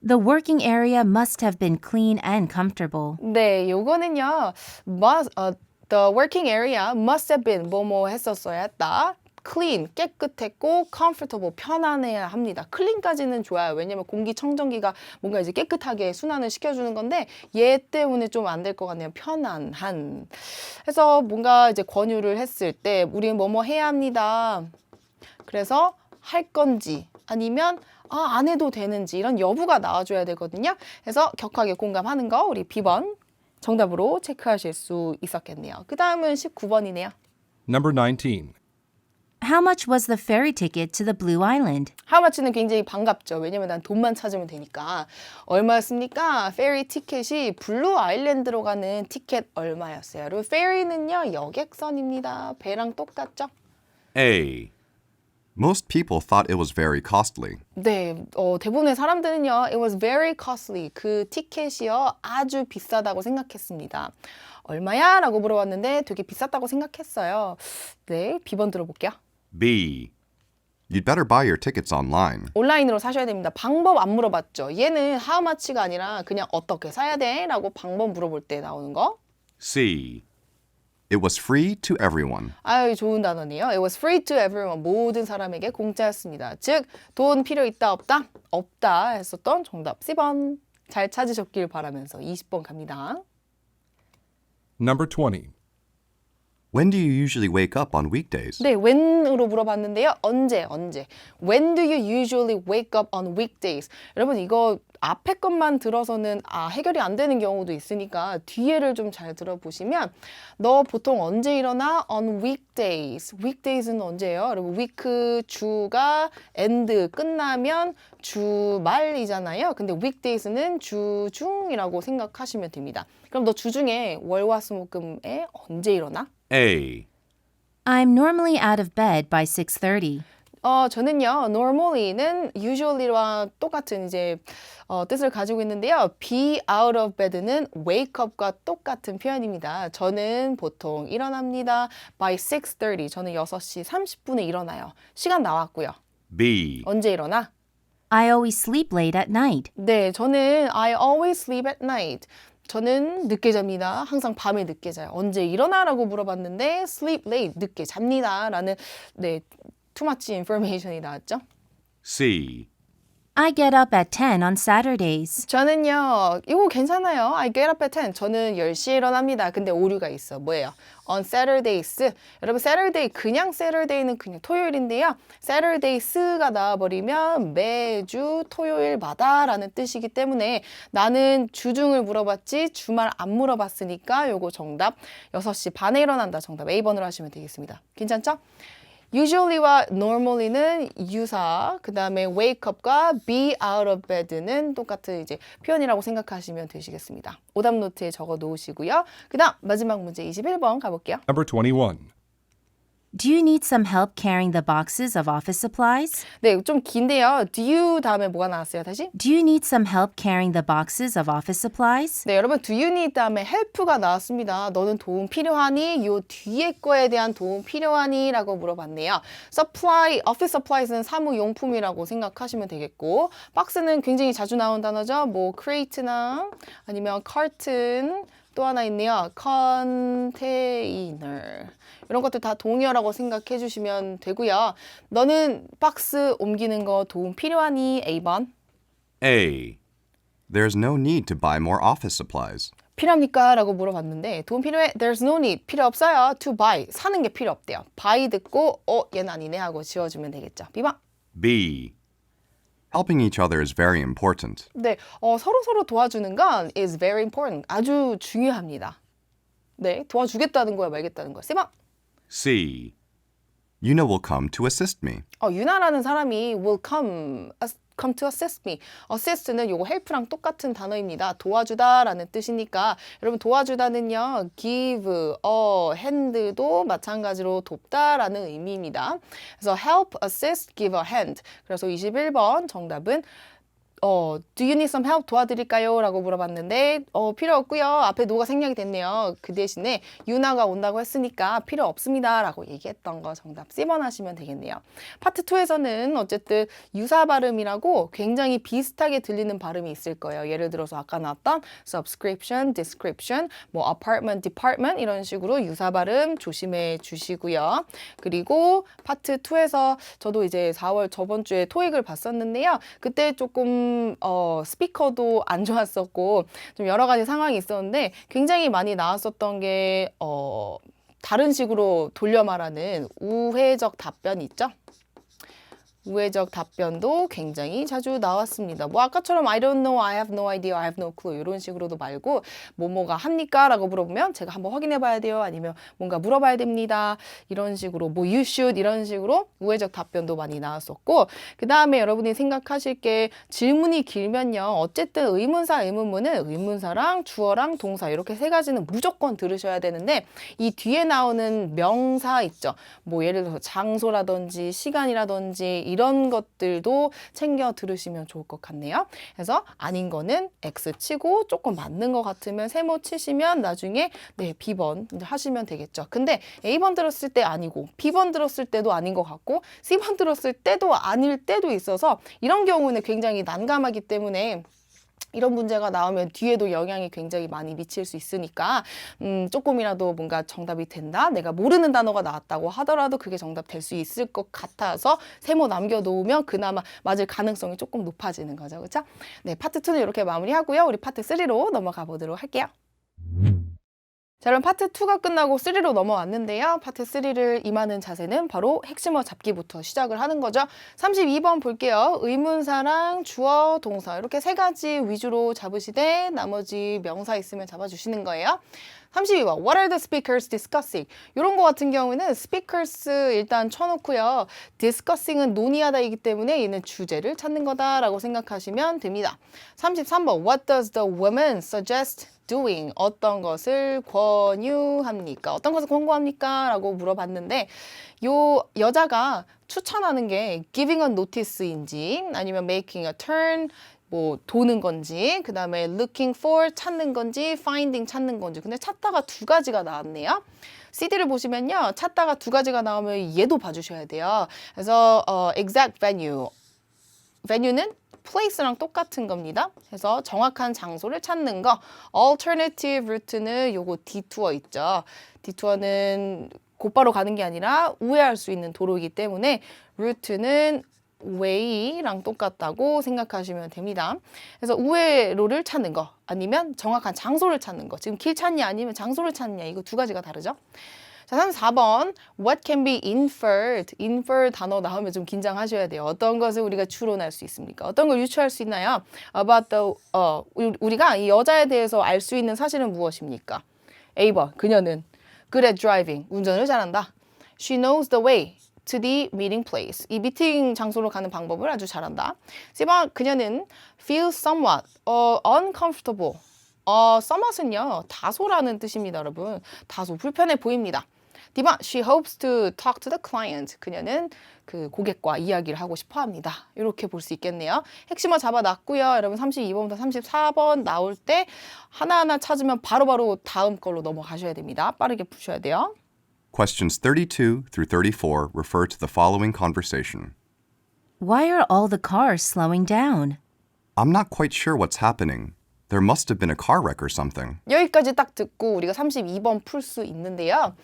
The working area must have been clean and comfortable. 네, 요거는요. The working area must have been 뭐뭐 했었어야 했다. clean, 깨끗했고 comfortable, 편안해야 합니다. clean까지는 좋아요. 왜냐면 공기청정기가 뭔가 이제 깨끗하게 순환을 시켜주는 건데 얘 때문에 좀 안 될 것 같네요. 편안한. 해서 뭔가 이제 권유를 했을 때 우리는 뭐뭐 해야 합니다. 그래서 할 건지 아니면 안 해도 되는지 이런 여부가 나와줘야 되거든요. 그래서 격하게 공감하는 거 우리 B번 정답으로 체크하실 수 있었겠네요. 그 다음은 19번이네요. Number 19. How much was the ferry ticket to the Blue Island? 하우마치는 굉장히 반갑죠. 왜냐면 난 돈만 찾으면 되니까. 얼마였습니까? 페리 티켓이 블루 아일랜드로 가는 티켓 얼마였어요? 여러분 페리는요 여객선입니다. 배랑 똑같죠? A. Most people thought it was very costly. 네, 대부분의 사람들은요 it was very costly. 그 티켓이요 아주 비싸다고 생각했습니다. 얼마야? 라고 물어봤는데 되게 비쌌다고 생각했어요. 네, B번 들어볼게요. B. You'd better buy your tickets online. 온라인으로 사셔야 됩니다. 방법 안 물어봤죠. 얘는 how much가 아니라 그냥 어떻게 사야 돼? 라고 방법 물어볼 때 나오는 거. C. It was free to everyone. 아유, 좋은 단어네요. It was free to everyone. 모든 사람에게 공짜였습니다. 즉, 돈 필요 있다 없다? 없다 했었던 정답 10번. 잘 찾으셨길 바라면서 20번 갑니다. Number 20. When do you usually wake up on weekdays? 네, when으로 물어봤는데요. 언제. When do you usually wake up on weekdays? 여러분 이거 앞에 것만 들어서는 해결이 안 되는 경우도 있으니까 뒤에를 좀 잘 들어보시면 너 보통 언제 일어나? On weekdays. weekdays는 언제예요? 여러분 week 주가 end 끝나면 주말이잖아요. 근데 weekdays는 주중이라고 생각하시면 됩니다. 그럼 너 주중에 월화수목금에 언제 일어나? A. I'm normally out of bed by 6:30. 저는요, normally는 usually와 똑같은 이제 뜻을 가지고 있는데요. be out of bed는 wake up과 똑같은 표현입니다. 저는 보통 일어납니다. by 6:30. 저는 6시 30분에 일어나요. 시간 나왔고요. B. 언제 일어나? I always sleep late at night. 네, 저는 I always sleep at night. 저는 늦게 잡니다. 항상 밤에 늦게 자요. 언제 일어나라고 물어봤는데 sleep late, 늦게 잡니다. 라는 too much information이 나왔죠. C. I get up at 10 on Saturdays. 저는요, 이거 괜찮아요. I get up at 10. 저는 10시에 일어납니다. 근데 오류가 있어. 뭐예요? On Saturdays. 여러분, Saturday, 그냥 Saturday는 그냥 토요일인데요. Saturdays가 나와버리면 매주 토요일마다 라는 뜻이기 때문에 나는 주중을 물어봤지 주말 안 물어봤으니까 요거 정답 6시 반에 일어난다. 정답 A번으로 하시면 되겠습니다. 괜찮죠? usually와 normally는 유사, 그 다음에 wake up과 be out of bed는 똑같은 이제 표현이라고 생각하시면 되시겠습니다. 오답 노트에 적어 놓으시고요. 그 다음 마지막 문제 21번 가볼게요. Number 21. Do you need some help carrying the boxes of office supplies? 네, 좀 긴데요. do you 다음에 뭐가 나왔어요? 다시? Do you need some help carrying the boxes of office supplies? 네, 여러분 do you need 다음에 help가 나왔습니다. 너는 도움 필요하니? 요 뒤에 거에 대한 도움 필요하니? 라고 물어봤네요. supply, office supplies는 사무용품이라고 생각하시면 되겠고 박스는 굉장히 자주 나온 단어죠. 뭐 crate나 아니면 carton, 또 하나 있네요. 컨테이너. 이런 것들 다 동의어라고 생각해 주시면 되고요. 너는 박스 옮기는 거 도움 필요하니? A번. A. There's no need to buy more office supplies. 필요합니까? 라고 물어봤는데 도움 필요해? There's no need. 필요 없어요. To buy. 사는 게 필요 없대요. buy 듣고 얘는 아니네 하고 지워주면 되겠죠. B번. B. Helping each other is very important. 네, 서로 도와주는 건 is very important. 아주 중요합니다. 네, 도와주겠다는 거야 말겠다는 거야. C번. C. Yuna will come to assist me. 유나라는 사람이 will come to assist me. assist는 요거 help랑 똑같은 단어입니다. 도와주다라는 뜻이니까 여러분 도와주다는요 give a hand도 마찬가지로 돕다라는 의미입니다. 그래서 help, assist, give a hand. 그래서 21번 정답은 do you need some help? 도와드릴까요? 라고 물어봤는데 필요 없고요. 앞에 no가 생략이 됐네요. 그 대신에 유나가 온다고 했으니까 필요 없습니다. 라고 얘기했던 거 정답 C번 하시면 되겠네요. 파트 2에서는 어쨌든 유사 발음이라고 굉장히 비슷하게 들리는 발음이 있을 거예요. 예를 들어서 아까 나왔던 subscription, description, 뭐 apartment, department 이런 식으로 유사 발음 조심해 주시고요. 그리고 파트 2에서 저도 이제 4월 저번 주에 토익을 봤었는데요. 그때 조금 스피커도 안 좋았었고 좀 여러 가지 상황이 있었는데 굉장히 많이 나왔었던 게 다른 식으로 돌려 말하는 우회적 답변 있죠? 우회적 답변도 굉장히 자주 나왔습니다. 뭐 아까처럼 I don't know, I have no idea, I have no clue 이런 식으로도 말고 뭐뭐가 합니까? 라고 물어보면 제가 한번 확인해 봐야 돼요. 아니면 뭔가 물어봐야 됩니다. 이런 식으로 뭐 you should 이런 식으로 우회적 답변도 많이 나왔었고 그 다음에 여러분이 생각하실 게 질문이 길면요. 어쨌든 의문사, 의문문은 의문사랑 주어랑 동사 이렇게 세 가지는 무조건 들으셔야 되는데 이 뒤에 나오는 명사 있죠. 뭐 예를 들어서 장소라든지 시간이라든지 이런 것들도 챙겨 들으시면 좋을 것 같네요. 그래서 아닌 거는 X 치고 조금 맞는 것 같으면 세모 치시면 나중에 네 B번 하시면 되겠죠. 근데 A번 들었을 때 아니고 B번 들었을 때도 아닌 것 같고 C번 들었을 때도 아닐 때도 있어서 이런 경우는 굉장히 난감하기 때문에 이런 문제가 나오면 뒤에도 영향이 굉장히 많이 미칠 수 있으니까 조금이라도 뭔가 정답이 된다? 내가 모르는 단어가 나왔다고 하더라도 그게 정답 될 수 있을 것 같아서 세모 남겨놓으면 그나마 맞을 가능성이 조금 높아지는 거죠. 그렇죠? 네, 파트 2는 이렇게 마무리하고요. 우리 파트 3로 넘어가 보도록 할게요. 자, 그럼 파트 2가 끝나고 3로 넘어왔는데요. 파트 3를 임하는 자세는 바로 핵심어 잡기부터 시작을 하는 거죠. 32번 볼게요. 의문사랑 주어, 동사 이렇게 세 가지 위주로 잡으시되 나머지 명사 있으면 잡아주시는 거예요. 32번 What are the speakers discussing? 이런 거 같은 경우는 speakers 일단 쳐놓고요. discussing은 논의하다이기 때문에 얘는 주제를 찾는 거다라고 생각하시면 됩니다. 33번 What does the woman suggest doing? 어떤 것을 권유합니까? 어떤 것을 권고합니까? 라고 물어봤는데 요 여자가 추천하는 게 giving a notice인지 아니면 making a turn 뭐 도는 건지 그 다음에 looking for 찾는 건지 finding 찾는 건지 근데 찾다가 두 가지가 나왔네요. CD를 보시면요. 찾다가 두 가지가 나오면 얘도 봐주셔야 돼요. 그래서 exact venue venue는 place랑 똑같은 겁니다. 그래서 정확한 장소를 찾는 거. alternative route는 요거 detour 있죠. detour는 곧바로 가는 게 아니라 우회할 수 있는 도로이기 때문에 route는 way랑 똑같다고 생각하시면 됩니다. 그래서 우회로를 찾는 거 아니면 정확한 장소를 찾는 거. 지금 길 찾냐 아니면 장소를 찾냐 이거 두 가지가 다르죠. 자, 34번 What can be inferred? infer 단어 나오면 좀 긴장하셔야 돼요. 어떤 것을 우리가 추론할 수 있습니까? 어떤 걸 유추할 수 있나요? About the 우리가 이 여자에 대해서 알 수 있는 사실은 무엇입니까? A번 그녀는 good at driving 운전을 잘한다. She knows the way to the meeting place. 이 미팅 장소로 가는 방법을 아주 잘한다. C번 그녀는 feel somewhat uncomfortable. somewhat은요 다소라는 뜻입니다, 여러분. 다소 불편해 보입니다. D번 she hopes to talk to the client. 그녀는 그 고객과 이야기를 하고 싶어 합니다. 이렇게 볼 수 있겠네요. 핵심어 잡아놨고요. 여러분 32번부터 34번 나올 때 하나하나 찾으면 바로바로 다음 걸로 넘어가셔야 됩니다. 빠르게 푸셔야 돼요. Questions 32 through 34 refer to the following conversation. Why are all the cars slowing down? I'm not quite sure what's happening. There must have been a car wreck or something. 여기까지 딱 듣고 우리가 32번 풀 수 있는데요.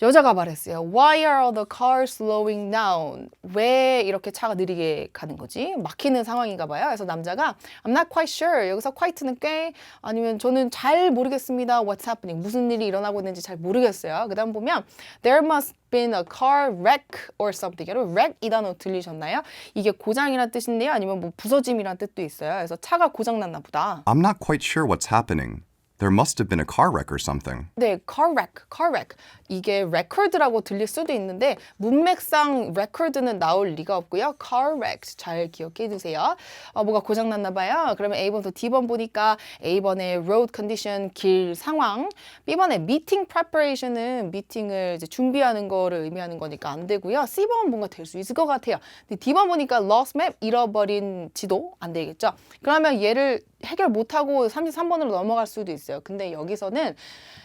여자가 말했어요. Why are all the cars slowing down? 왜 이렇게 차가 느리게 가는 거지? 막히는 상황인가 봐요. 그래서 남자가 I'm not quite sure. 여기서 quite는 꽤 아니면 저는 잘 모르겠습니다. What's happening? 무슨 일이 일어나고 있는지 잘 모르겠어요. 그 다음 보면 There must been a car wreck or something. 여러분 wreck 이 단어 들리셨나요? 이게 고장이란 뜻인데요. 아니면 뭐 부서짐이란 뜻도 있어요. 그래서 차가 고장났나 보다. I'm not quite sure what's happening. There must have been a car wreck or something. 네, car wreck. 이게 record라고 들릴 수도 있는데 문맥상 record는 나올 리가 없고요. car wreck 잘 기억해 두세요. 뭐가 고장났나 봐요. 그러면 A번부터 D번 보니까 A번에 road condition, 길 상황. B번에 meeting preparation은 미팅을 이제 준비하는 거를 의미하는 거니까 안 되고요. C번 뭔가 될 수 있을 것 같아요. 근데 D번 보니까 lost map, 잃어버린 지도 안 되겠죠. 그러면 얘를 해결 못하고 33번으로 넘어갈 수도 있어요. 근데 여기서는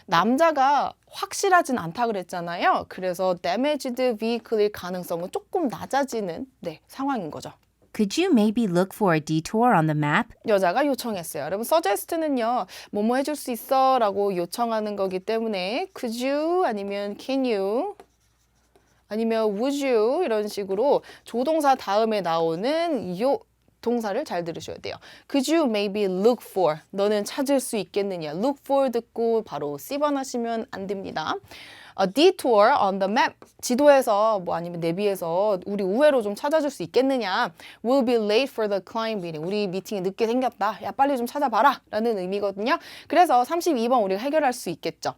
남자가 확실하진 않다 그랬잖아요. 그래서 damaged vehicle일 가능성은 조금 낮아지는 상황인 거죠. Could you maybe look for a detour on the map? 여자가 요청했어요. 여러분 suggest는요. 뭐뭐 해줄 수 있어 라고 요청하는 거기 때문에 could you 아니면 can you 아니면 would you 이런 식으로 조동사 다음에 나오는 요 동사를 잘 들으셔야 돼요. Could you maybe look for? 너는 찾을 수 있겠느냐? Look for 듣고 바로 C번 하시면 안 됩니다. A detour on the map. 지도에서 뭐 아니면 내비에서 우리 우회로 좀 찾아줄 수 있겠느냐? Will be late for the client meeting. 우리 미팅이 늦게 생겼다. 야 빨리 좀 찾아봐라 라는 의미거든요. 그래서 32번 우리가 해결할 수 있겠죠.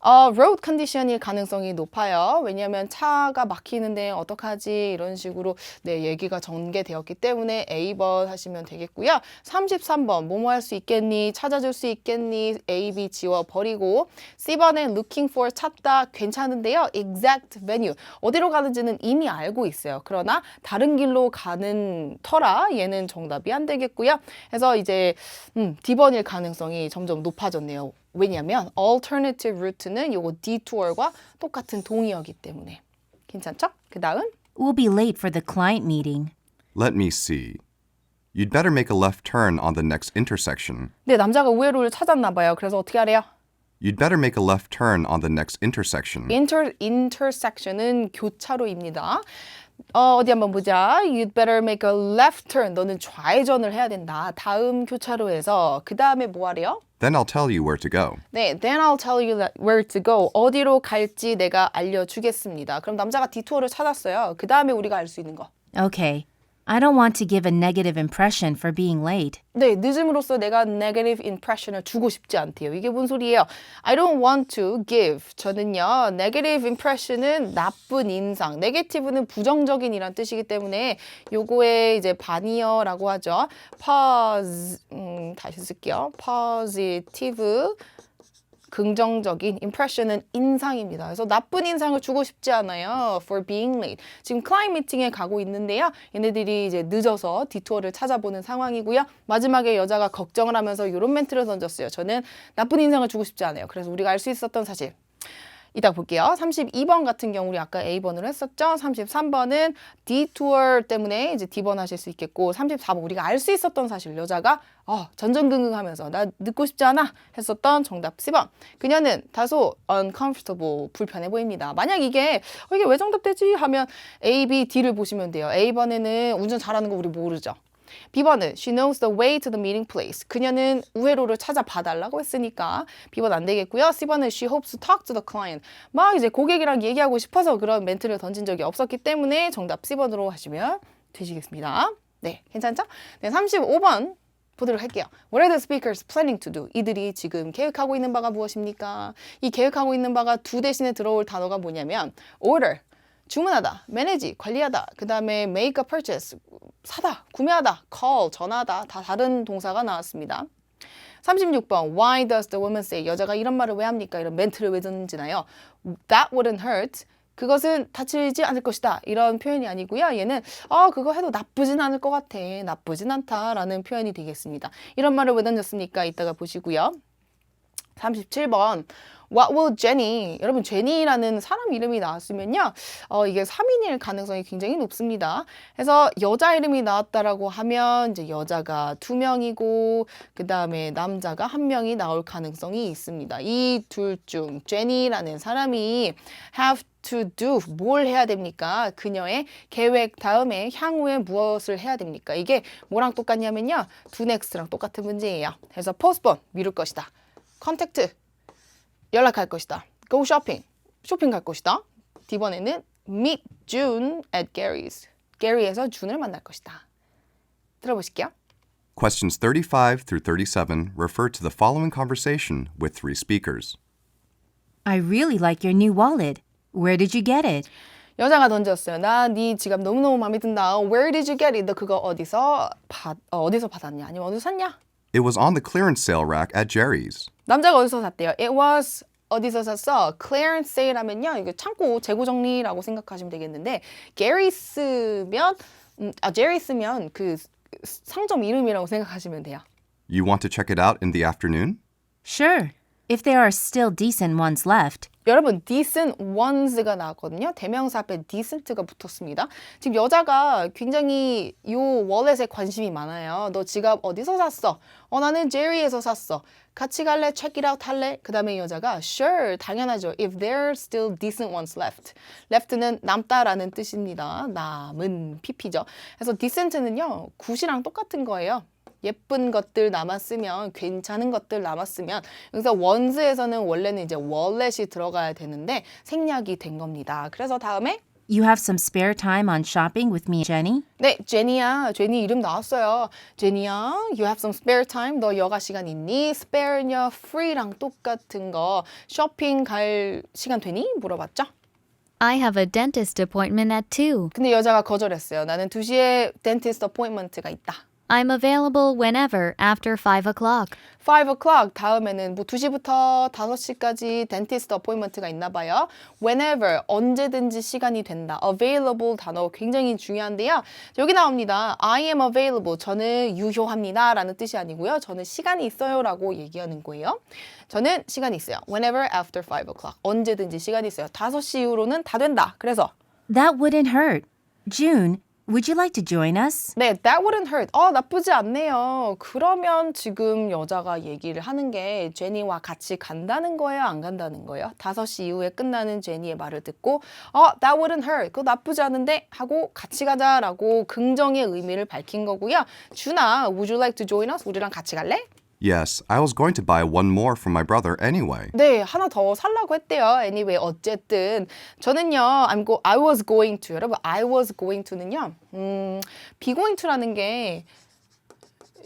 road condition일 가능성이 높아요. 왜냐하면 차가 막히는데 어떡하지 이런 식으로 얘기가 전개되었기 때문에 A번 하시면 되겠고요. 33번 뭐뭐 할 수 있겠니? 찾아줄 수 있겠니? A, B 지워버리고 C번에 looking for 찾다 괜찮은데요. exact venue 어디로 가는지는 이미 알고 있어요. 그러나 다른 길로 가는 터라 얘는 정답이 안 되겠고요. 그래서 이제 D번일 가능성이 점점 높아졌네요. 왜냐하면 alternative route는 요거 detour과 똑같은 동의어기 때문에 괜찮죠? 그 다음 We'll be late for the client meeting. Let me see. You'd better make a left turn on the next intersection. 네, 남자가 우회로를 찾았나 봐요. 그래서 어떻게 하래요? You'd better make a left turn on the next intersection. intersection은 교차로입니다. 어디 한번 보자. You'd better make a left turn. 너는 좌회전을 해야 된다. 다음 교차로에서 그 다음에 뭐 하래요? Then I'll tell you where to go. 네, then I'll tell you where to go. 어디로 갈지 내가 알려주겠습니다. 그럼 남자가 디투어를 찾았어요. 그 다음에 우리가 알 수 있는 거. Okay. I don't want to give a negative impression for being late. 네, 늦음으로써 내가 negative impression을 주고 싶지 않대요. 이게 뭔 소리예요? I don't want to give. 저는요, negative impression은 나쁜 인상, negative는 부정적인 이란 뜻이기 때문에 요거에 이제 반이어라고 하죠. 다시 쓸게요. positive. 긍정적인 impression은 인상입니다. 그래서 나쁜 인상을 주고 싶지 않아요. For being late. 지금 클라이언트 미팅에 가고 있는데요. 얘네들이 이제 늦어서 디투어를 찾아보는 상황이고요. 마지막에 여자가 걱정을 하면서 이런 멘트를 던졌어요. 저는 나쁜 인상을 주고 싶지 않아요. 그래서 우리가 알 수 있었던 사실. 이따 볼게요. 32번 같은 경우 우리 아까 A번으로 했었죠. 33번은 detour 때문에 이제 D번 하실 수 있겠고 34번 우리가 알 수 있었던 사실 여자가 전전긍긍하면서 나 늦고 싶지 않아 했었던 정답 C번. 그녀는 다소 uncomfortable 불편해 보입니다. 만약 이게 왜 정답되지 하면 A, B, D를 보시면 돼요. A번에는 운전 잘하는 거 우리 모르죠. B번은 She knows the way to the meeting place. 그녀는 우회로를 찾아봐달라고 했으니까 B번 안 되겠고요. C번은 She hopes to talk to the client. 막 이제 고객이랑 얘기하고 싶어서 그런 멘트를 던진 적이 없었기 때문에 정답 C번으로 하시면 되시겠습니다. 네, 괜찮죠? 네, 35번 보도록 할게요. What are the speakers planning to do? 이들이 지금 계획하고 있는 바가 무엇입니까? 이 계획하고 있는 바가 두 대신에 들어올 단어가 뭐냐면 order. 주문하다, manage, 관리하다, 그 다음에 make a purchase, 사다, 구매하다, call, 전화하다, 다 다른 동사가 나왔습니다. 36번, why does the woman say? 여자가 이런 말을 왜 합니까? 이런 멘트를 왜 던지나요? That wouldn't hurt. 그것은 다치지 않을 것이다. 이런 표현이 아니고요. 얘는 그거 해도 나쁘진 않을 것 같아. 나쁘진 않다라는 표현이 되겠습니다. 이런 말을 왜 던졌습니까? 이따가 보시고요. 37번 What will Jenny? 여러분 제니라는 사람 이름이 나왔으면요. 이게 3인일 가능성이 굉장히 높습니다. 그래서 여자 이름이 나왔다라고 하면 이제 여자가 2명이고 그 다음에 남자가 1명이 나올 가능성이 있습니다. 이 둘 중 제니라는 사람이 have to do 뭘 해야 됩니까? 그녀의 계획 다음에 향후에 무엇을 해야 됩니까? 이게 뭐랑 똑같냐면요. do next랑 똑같은 문제예요. 그래서 postpone 미룰 것이다. contact 연락할 것이다. go shopping 쇼핑 갈 것이다. D번에는 meet June at Gary's 게리에서 준을 만날 것이다. 들어보실게요. Questions 35 through 37 refer to the following conversation with three speakers. I really like your new wallet. Where did you get it? 여자가 던졌어요. 나 네 지갑 너무너무 마음에 든다. Where did you get it? 너 그거 어디서 받았냐? 아니면 어디서 샀냐? It was on the clearance sale rack at Jerry's. 남자가 어디서 샀대요? It was 어디서 샀어? clearance sale 하면요. 이거 창고 재고 정리라고 생각하시면 되겠는데 Gary 쓰면 Jerry 쓰면 그 상점 이름이라고 생각하시면 돼요. You want to check it out in the afternoon? Sure, if there are still decent ones left. 여러분 decent ones가 나왔거든요. 대명사 앞에 decent가 붙었습니다. 지금 여자가 굉장히 이 월렛에 관심이 많아요. 너 지갑 어디서 샀어? 나는 제리에서 샀어. 같이 갈래? check it out 할래? 그 다음에 여자가 sure, 당연하죠. If there are still decent ones left. left는 남다라는 뜻입니다. 남은 PP죠. 그래서 decent는요. 굿이랑 똑같은 거예요. 예쁜 것들 남았으면 괜찮은 것들 남았으면 그래서 원스에서는 원래는 이제 월렛이 들어가야 되는데 생략이 된 겁니다. 그래서 다음에 You have some spare time on shopping with me, Jenny? 네, 제니야. 제니 이름 나왔어요. 제니야, you have some spare time. 너 여가 시간 있니? spare냐, free랑 똑같은 거. 쇼핑 갈 시간 되니? 물어봤죠? I have a dentist appointment at 2. 근데 여자가 거절했어요. 나는 2시에 dentist appointment가 있다. I'm available whenever after 5 o'clock. 5 o'clock 다음에는 뭐 2시부터 5시까지 dentist appointment가 있나 봐요. whenever 언제든지 시간이 된다. available 단어 굉장히 중요한데요. 여기 나옵니다. I am available. 저는 유효합니다. 라는 뜻이 아니고요. 저는 시간이 있어요. 라고 얘기하는 거예요. 저는 시간이 있어요. whenever after 5 o'clock. 언제든지 시간이 있어요. 5시 이후로는 다 된다. 그래서 That wouldn't hurt. June, would you like to join us? 네, that wouldn't hurt. 나쁘지 않네요. 그러면 지금 여자가 얘기를 하는 게 제니와 같이 간다는 거예요? 안 간다는 거예요? 5시 이후에 끝나는 제니의 말을 듣고 that wouldn't hurt. 그거 나쁘지 않은데? 하고 같이 가자라고 긍정의 의미를 밝힌 거고요. 준아, would you like to join us? 우리랑 같이 갈래? Yes, I was going to buy one more for my brother anyway. 네, 하나 더 살라고 했대요. Anyway, 어쨌든 저는요, I was going to. 여러분, I was going to는요, be going to라는 게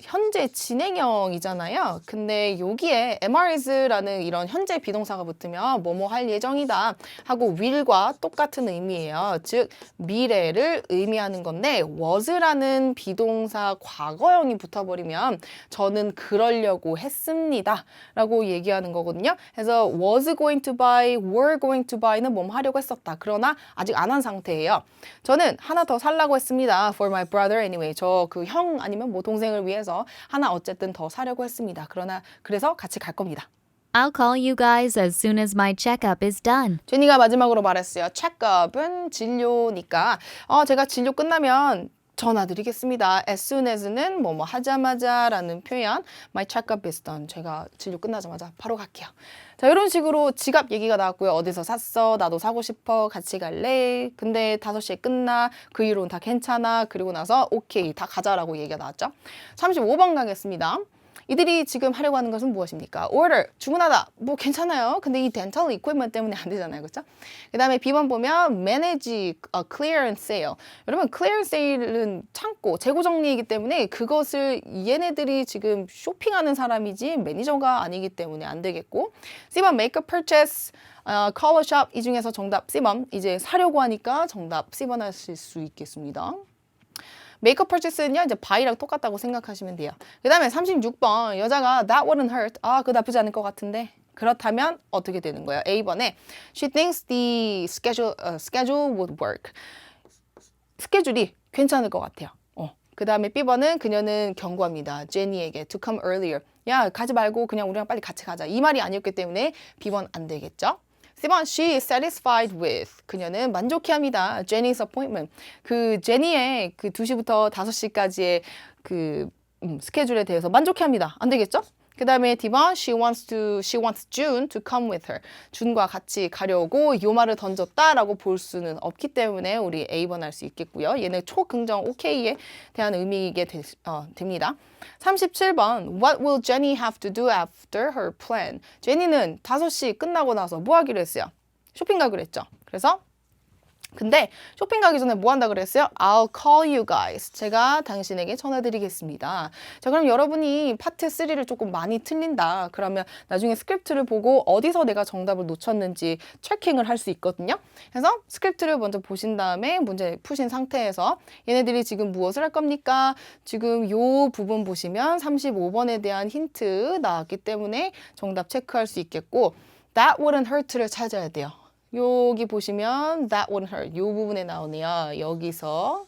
현재 진행형이잖아요. 근데 여기에 MRis라는 이런 현재 비동사가 붙으면 뭐뭐 할 예정이다 하고 will과 똑같은 의미예요. 즉 미래를 의미하는 건데 was라는 비동사 과거형이 붙어버리면 저는 그러려고 했습니다 라고 얘기하는 거거든요. 그래서 was going to buy, were going to buy는 뭐뭐 하려고 했었다. 그러나 아직 안 한 상태예요. 저는 하나 더 살라고 했습니다. For my brother anyway. 저 그 형 아니면 뭐 동생을 위해서 하나 어쨌든 더 사려고 했습니다. 그래서 같이 갈 겁니다. I'll call you guys as soon as my checkup is done. 제니가 마지막으로 말했어요. checkup은 진료니까 제가 진료 끝나면 전화 드리겠습니다. as soon as는 뭐뭐 하자마자 라는 표현 my check-up is done. 제가 진료 끝나자마자 바로 갈게요. 자, 이런 식으로 지갑 얘기가 나왔고요. 어디서 샀어? 나도 사고 싶어. 같이 갈래? 근데 5시에 끝나. 그 이후로는 다 괜찮아. 그리고 나서 오케이 다 가자라고 얘기가 나왔죠. 35번 가겠습니다. 이들이 지금 하려고 하는 것은 무엇입니까? order, 주문하다. 뭐 괜찮아요. 근데 이 dental equipment 때문에 안 되잖아요. 그렇죠? 그 다음에 B번 보면 manage clearance sale. 여러분 clearance sale은 창고, 재고 정리이기 때문에 그것을 얘네들이 지금 쇼핑하는 사람이지 매니저가 아니기 때문에 안 되겠고 C번 make a purchase, color shop 이 중에서 정답 C번. 이제 사려고 하니까 정답 C번 하실 수 있겠습니다. 메이크업 퍼체스는요, 이제 buy랑 똑같다고 생각하시면 돼요. 그 다음에 36번, 여자가 that wouldn't hurt. 그거 나쁘지 않을 것 같은데. 그렇다면 어떻게 되는 거예요? A번에 she thinks the schedule would work. 스케줄이 괜찮을 것 같아요. 그 다음에 B번은 그녀는 경고합니다. 제니에게 to come earlier. 야, 가지 말고 그냥 우리랑 빨리 같이 가자. 이 말이 아니었기 때문에 B번 안 되겠죠? C번, she is satisfied with. 그녀는 만족해합니다. Jenny's appointment. 그 제니의 그 2시부터 5시까지의 그 스케줄에 대해서 만족해합니다. 안 되겠죠? 그 다음에 D번, she wants June to come with her. 준과 같이 가려고 요 말을 던졌다라고 볼 수는 없기 때문에 우리 A번 할 수 있겠고요. 얘는 초긍정 OK에 대한 의미이게 됩니다. 37번, what will Jenny have to do after her plan? 제니는 5시 끝나고 나서 뭐 하기로 했어요? 쇼핑 가기로 했죠. 그래서 근데 쇼핑 가기 전에 뭐 한다 그랬어요? I'll call you guys. 제가 당신에게 전화드리겠습니다. 자, 그럼 여러분이 파트 3를 조금 많이 틀린다. 그러면 나중에 스크립트를 보고 어디서 내가 정답을 놓쳤는지 체킹을 할 수 있거든요. 그래서 스크립트를 먼저 보신 다음에 문제 푸신 상태에서 얘네들이 지금 무엇을 할 겁니까? 지금 요 부분 보시면 35번에 대한 힌트 나왔기 때문에 정답 체크할 수 있겠고 That wouldn't hurt를 찾아야 돼요. 여기 보시면 that wouldn't hurt 이 부분에 나오네요. 여기서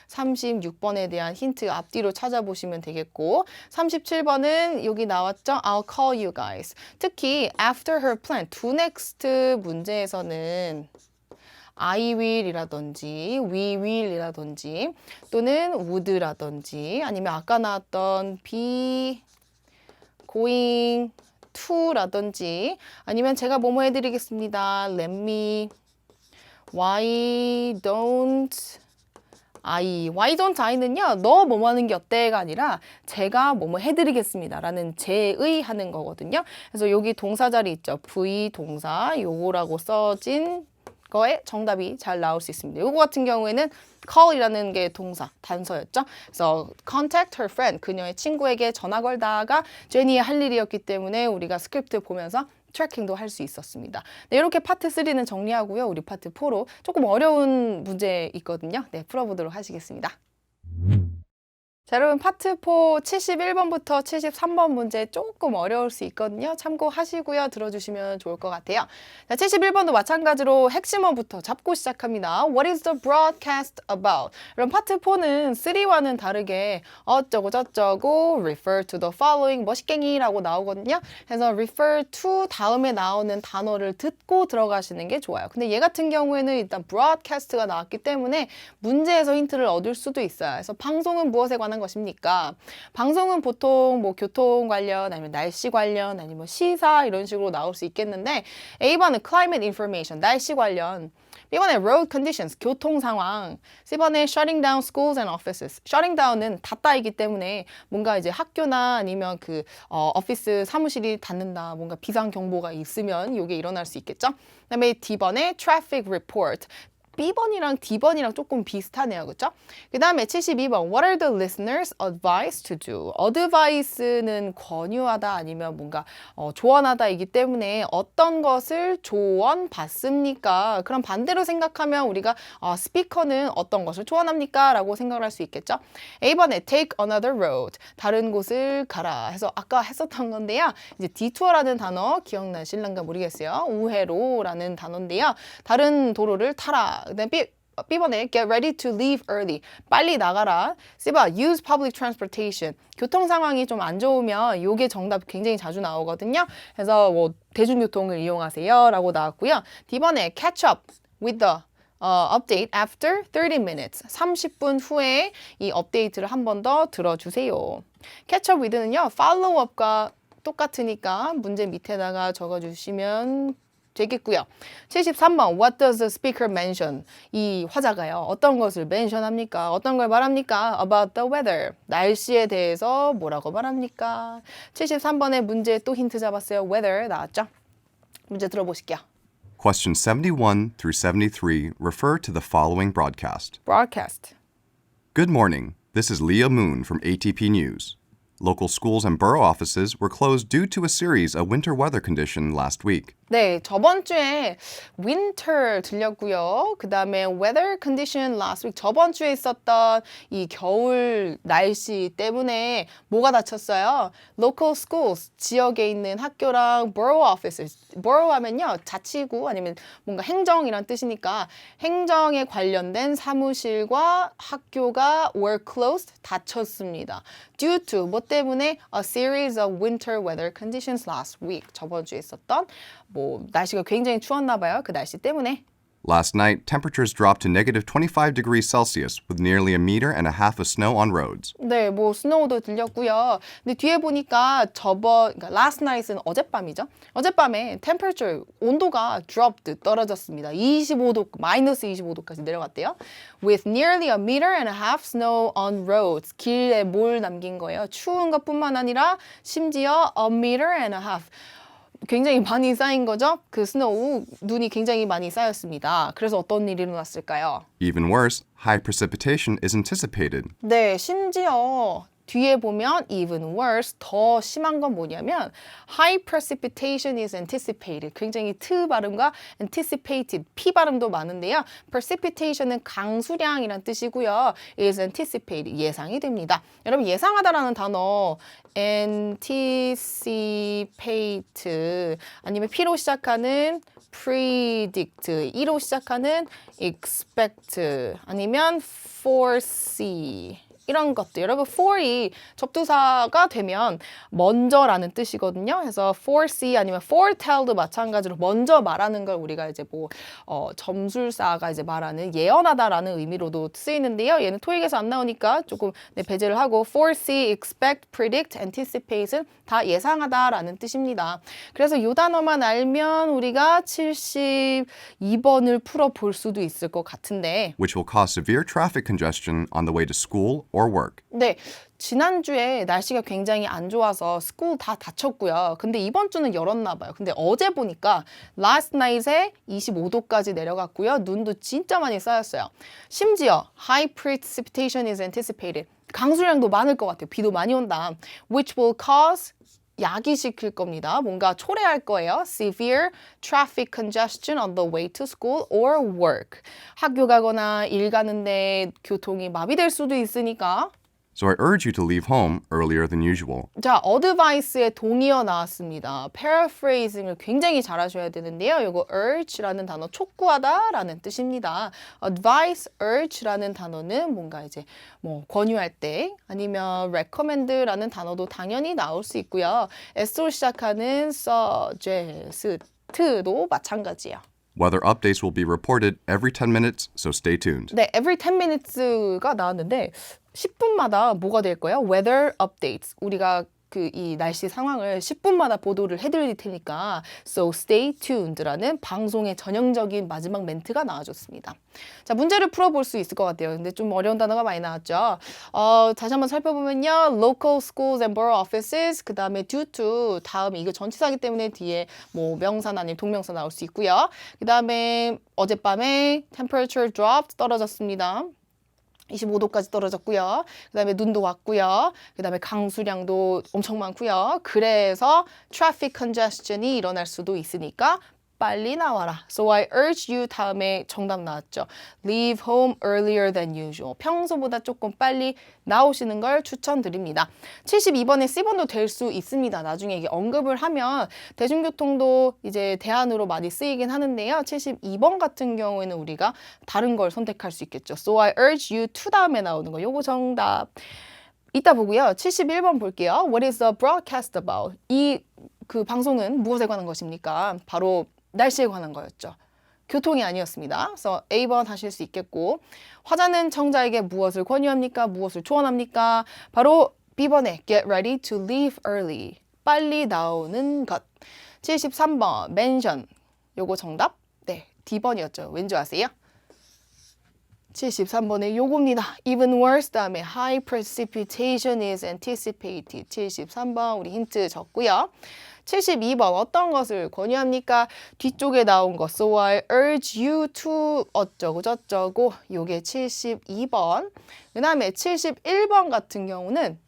36번에 대한 힌트 앞뒤로 찾아보시면 되겠고 37번은 여기 나왔죠? I'll call you guys. 특히 after her plan, do next 문제에서는 I will이라든지 we will이라든지 또는 would라든지 아니면 아까 나왔던 be going to라든지 아니면 제가 뭐뭐 해드리겠습니다. Let me why don't I는요. 너 뭐뭐 하는 게 어때가 아니라 제가 뭐뭐 해드리겠습니다 라는 제의 하는 거거든요. 그래서 여기 동사 자리 있죠. V 동사 요거라고 써진 거에 정답이 잘 나올 수 있습니다. 요거 같은 경우에는 call이라는 게 동사, 단서였죠. 그래서 contact her friend, 그녀의 친구에게 전화 걸다가 제니의 할 일이었기 때문에 우리가 스크립트 보면서 트래킹도 할 수 있었습니다. 네, 이렇게 파트 3는 정리하고요. 우리 파트 4로 조금 어려운 문제 있거든요. 네, 풀어보도록 하시겠습니다. 자, 여러분 파트 4 71번부터 73번 문제 조금 어려울 수 있거든요. 참고하시고요. 들어주시면 좋을 것 같아요. 자, 71번도 마찬가지로 핵심어부터 잡고 시작합니다. What is the broadcast about? 그럼 파트 4는 3와는 다르게 어쩌고 저쩌고 refer to the following 멋있갱이라고 나오거든요. 그래서 refer to 다음에 나오는 단어를 듣고 들어가시는 게 좋아요. 근데 얘 같은 경우에는 일단 broadcast가 나왔기 때문에 문제에서 힌트를 얻을 수도 있어요. 그래서 방송은 무엇에 관한 것입니까? 방송은 보통 뭐 교통 관련 아니면 날씨 관련 아니면 뭐 시사 이런 식으로 나올 수 있겠는데 A번은 climate information 날씨 관련 B번에 road conditions 교통 상황 C번에 shutting down schools and offices shutting down은 닫다이기 때문에 뭔가 이제 학교나 아니면 그 오피스 사무실이 닫는다 뭔가 비상 경보가 있으면 이게 일어날 수 있겠죠? 그다음에 D번에 traffic report B번이랑 D번이랑 조금 비슷하네요. 그렇죠? 그 다음에 72번 What are the listeners advised to do? advice는 권유하다 아니면 뭔가 조언하다이기 때문에 어떤 것을 조언받습니까? 그럼 반대로 생각하면 우리가 스피커는 어떤 것을 조언합니까? 라고 생각을 할 수 있겠죠? A번에 take another road 다른 곳을 가라 해서 아까 했었던 건데요. 이제 detour라는 단어 기억나실란가 모르겠어요. 우회로라는 단어인데요. 다른 도로를 타라. 그다음 B번에 get ready to leave early. 빨리 나가라. C번 use public transportation. 교통 상황이 좀 안 좋으면 이게 정답 굉장히 자주 나오거든요. 그래서 뭐 대중교통을 이용하세요 라고 나왔고요. D번에 catch up with the update after 30 minutes. 30분 후에 이 업데이트를 한 번 더 들어주세요. catch up with는요. follow up과 똑같으니까 문제 밑에다가 적어주시면 되겠고요. 73번 What does the speaker mention? 이 화자가요. 어떤 것을 mention합니까? 어떤 걸 말합니까? About the weather. 날씨에 대해서 뭐라고 말합니까? 73번의 문제 또 힌트 잡았어요. weather 나왔죠? 문제 들어보실게요. Questions 71 through 73 refer to the following broadcast. broadcast. Good morning. This is Leah Moon from ATP News. Local schools and borough offices were closed due to a series of winter weather conditions last week. 네, 저번 주에 winter 들렸고요. 그 다음에 weather condition last week. 저번 주에 있었던 이 겨울 날씨 때문에 뭐가 다쳤어요? local schools, 지역에 있는 학교랑 borough offices. borough 하면요, 자치구 아니면 뭔가 행정이란 뜻이니까 행정에 관련된 사무실과 학교가 were closed, 닫혔습니다. due to, 뭐 때문에 a series of winter weather conditions last week. 저번 주에 있었던 뭐 날씨가 굉장히 추웠나 봐요. 그 날씨 때문에. Last night, temperatures dropped to negative 25 degrees Celsius with nearly a meter and a half of snow on roads. 네, 뭐 스노우도 들렸고요. 근데 뒤에 보니까 그러니까 last night은 어젯밤이죠. 어젯밤에 temperature 온도가 dropped 떨어졌습니다. 25도 마이너스 25도까지 내려갔대요. With nearly a meter and a half snow on roads. 길에 몰 남긴 거예요. 추운 것뿐만 아니라 심지어 a meter and a half. 굉장히 많이 쌓인 거죠. 그 스노우, 눈이 굉장히 많이 쌓였습니다. 그래서 어떤 일이 일어났을까요? Even worse, high precipitation is anticipated. 네, 심지어 뒤에 보면 even worse, 더 심한 건 뭐냐면 high precipitation is anticipated. 굉장히 트 발음과 anticipated, p 발음도 많은데요. precipitation은 강수량이란 뜻이고요. is anticipated, 예상이 됩니다. 여러분 예상하다라는 단어 anticipate 아니면 p로 시작하는 predict, e로 시작하는 expect 아니면 foresee 이런 것들. 여러분 for이 접두사가 되면 먼저라는 뜻이거든요. 그래서 foresee 아니면 foretell도 마찬가지로 먼저 말하는 걸 우리가 이제 뭐 점술사가 이제 말하는 예언하다라는 의미로도 쓰이는데요. 얘는 토익에서 안 나오니까 조금 배제를 하고 foresee, expect, predict, anticipate은 다 예상하다라는 뜻입니다. 그래서 이 단어만 알면 우리가 72번을 풀어볼 수도 있을 것 같은데 which will cause severe traffic congestion on the way to school or work. 네, 지난주에 날씨가 굉장히 안 좋아서 스쿨 다 닫혔고요. 근데 이번 주는 열었나 봐요. 근데 어제 보니까 last night에 25도까지 내려갔고요. 눈도 진짜 많이 쌓였어요. 심지어 high precipitation is anticipated. 강수량도 많을 것 같아요. 비도 많이 온다. Which will cause 야기시킬 겁니다. 뭔가 초래할 거예요. Severe traffic congestion on the way to school or work. 학교 가거나 일 가는데 교통이 마비될 수도 있으니까. So I urge you to leave home earlier than usual. 자, advice의 동의어 나왔습니다. paraphrasing을 굉장히 잘하셔야 되는데요. 이거 urge라는 단어 촉구하다라는 뜻입니다. advice, urge라는 단어는 뭔가 이제 뭐 권유할 때 아니면 recommend라는 단어도 당연히 나올 수 있고요. s로 시작하는 suggest도 마찬가지예요. Weather updates will be reported every 10 minutes, so stay tuned. 네, every 10 minutes가 나왔는데 10분마다 뭐가 될 거예요? Weather updates. 우리가 이 날씨 상황을 10분마다 보도를 해드릴 테니까 So stay tuned라는 방송의 전형적인 마지막 멘트가 나와줬습니다. 자, 문제를 풀어볼 수 있을 것 같아요. 근데 좀 어려운 단어가 많이 나왔죠. 다시 한번 살펴보면요. Local schools and borough offices 그 다음에 due to 다음에 이거 전치사기 때문에 뒤에 뭐 명사나 아니면 동명사 나올 수 있고요. 그 다음에 어젯밤에 temperature dropped 떨어졌습니다. 25도까지 떨어졌고요. 그 다음에 눈도 왔고요. 그 다음에 강수량도 엄청 많고요. 그래서 traffic congestion이 일어날 수도 있으니까 빨리 나와라. So I urge you 다음에 정답 나왔죠. Leave home earlier than usual. 평소보다 조금 빨리 나오시는 걸 추천드립니다. 72번에 C번도 될 수 있습니다. 나중에 이게 언급을 하면 대중교통도 이제 대안으로 많이 쓰이긴 하는데요. 72번 같은 경우에는 우리가 다른 걸 선택할 수 있겠죠. So I urge you to 다음에 나오는 거. 요거 정답. 이따 보고요. 71번 볼게요. What is the broadcast about? 그 방송은 무엇에 관한 것입니까? 바로 날씨에 관한 거였죠. 교통이 아니었습니다. 그래서 A번 하실 수 있겠고 화자는 청자에게 무엇을 권유합니까? 무엇을 조언합니까? 바로 B번에 get ready to leave early. 빨리 나오는 것. 73번 mention. 요거 정답? 네, D번이었죠. 왠지 아세요? 73번에 요겁니다. Even worse 다음에 high precipitation is anticipated. 73번 우리 힌트 줬고요. 72번 어떤 것을 권유합니까? 뒤쪽에 나온 것. So I urge you to 어쩌고 저쩌고. 요게 72번. 그 다음에 71번 같은 경우는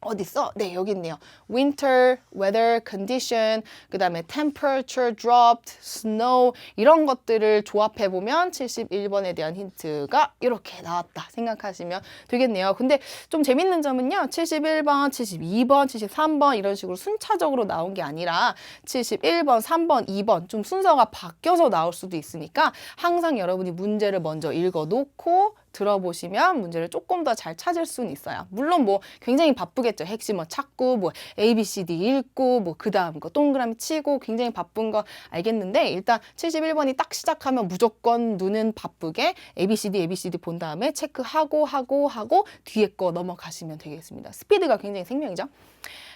어딨어? 네, 여기 있네요. Winter, weather, condition, 그 다음에 temperature dropped, snow 이런 것들을 조합해보면 71번에 대한 힌트가 이렇게 나왔다 생각하시면 되겠네요. 근데 좀 재밌는 점은요. 71번, 72번, 73번 이런 식으로 순차적으로 나온 게 아니라 71번, 3번, 2번 좀 순서가 바뀌어서 나올 수도 있으니까 항상 여러분이 문제를 먼저 읽어놓고 들어보시면 문제를 조금 더 잘 찾을 수는 있어요. 물론 뭐 굉장히 바쁘겠죠. 핵심어 찾고 뭐 A, B, C, D 읽고 뭐 그 다음 거 동그라미 치고 굉장히 바쁜 거 알겠는데 일단 71번이 딱 시작하면 무조건 눈은 바쁘게 A, B, C, D, A, B, C, D 본 다음에 체크하고 하고 뒤에 거 넘어가시면 되겠습니다. 스피드가 굉장히 생명이죠.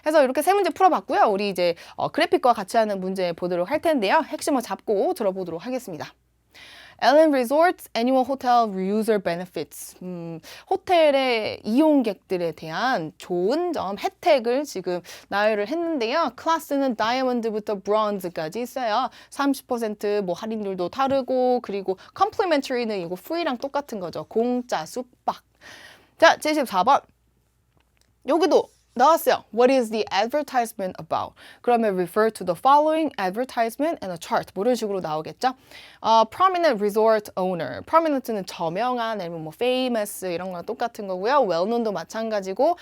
그래서 이렇게 세 문제 풀어봤고요. 우리 이제 그래픽과 같이 하는 문제 보도록 할 텐데요. 핵심어 잡고 들어보도록 하겠습니다. Ellen Resorts Annual Hotel User Benefits. 호텔의 이용객들에 대한 좋은 점, 혜택을 지금 나열을 했는데요. 클래스는 다이아몬드부터 브론즈까지 있어요. 30% 할인율도 다르고 그리고 complimentary는 이거 free랑 똑같은 거죠. 공짜 숙박. 자, 74번. 여기도 나왔어요. What is the advertisement about? 그러면 refer to the following advertisement and a chart. 뭐 이런 식으로 나오겠죠? Prominent resort owner. Prominent는 저명한 아니면 famous 이런 거랑 똑같은 거고요. Well-known도 마찬가지고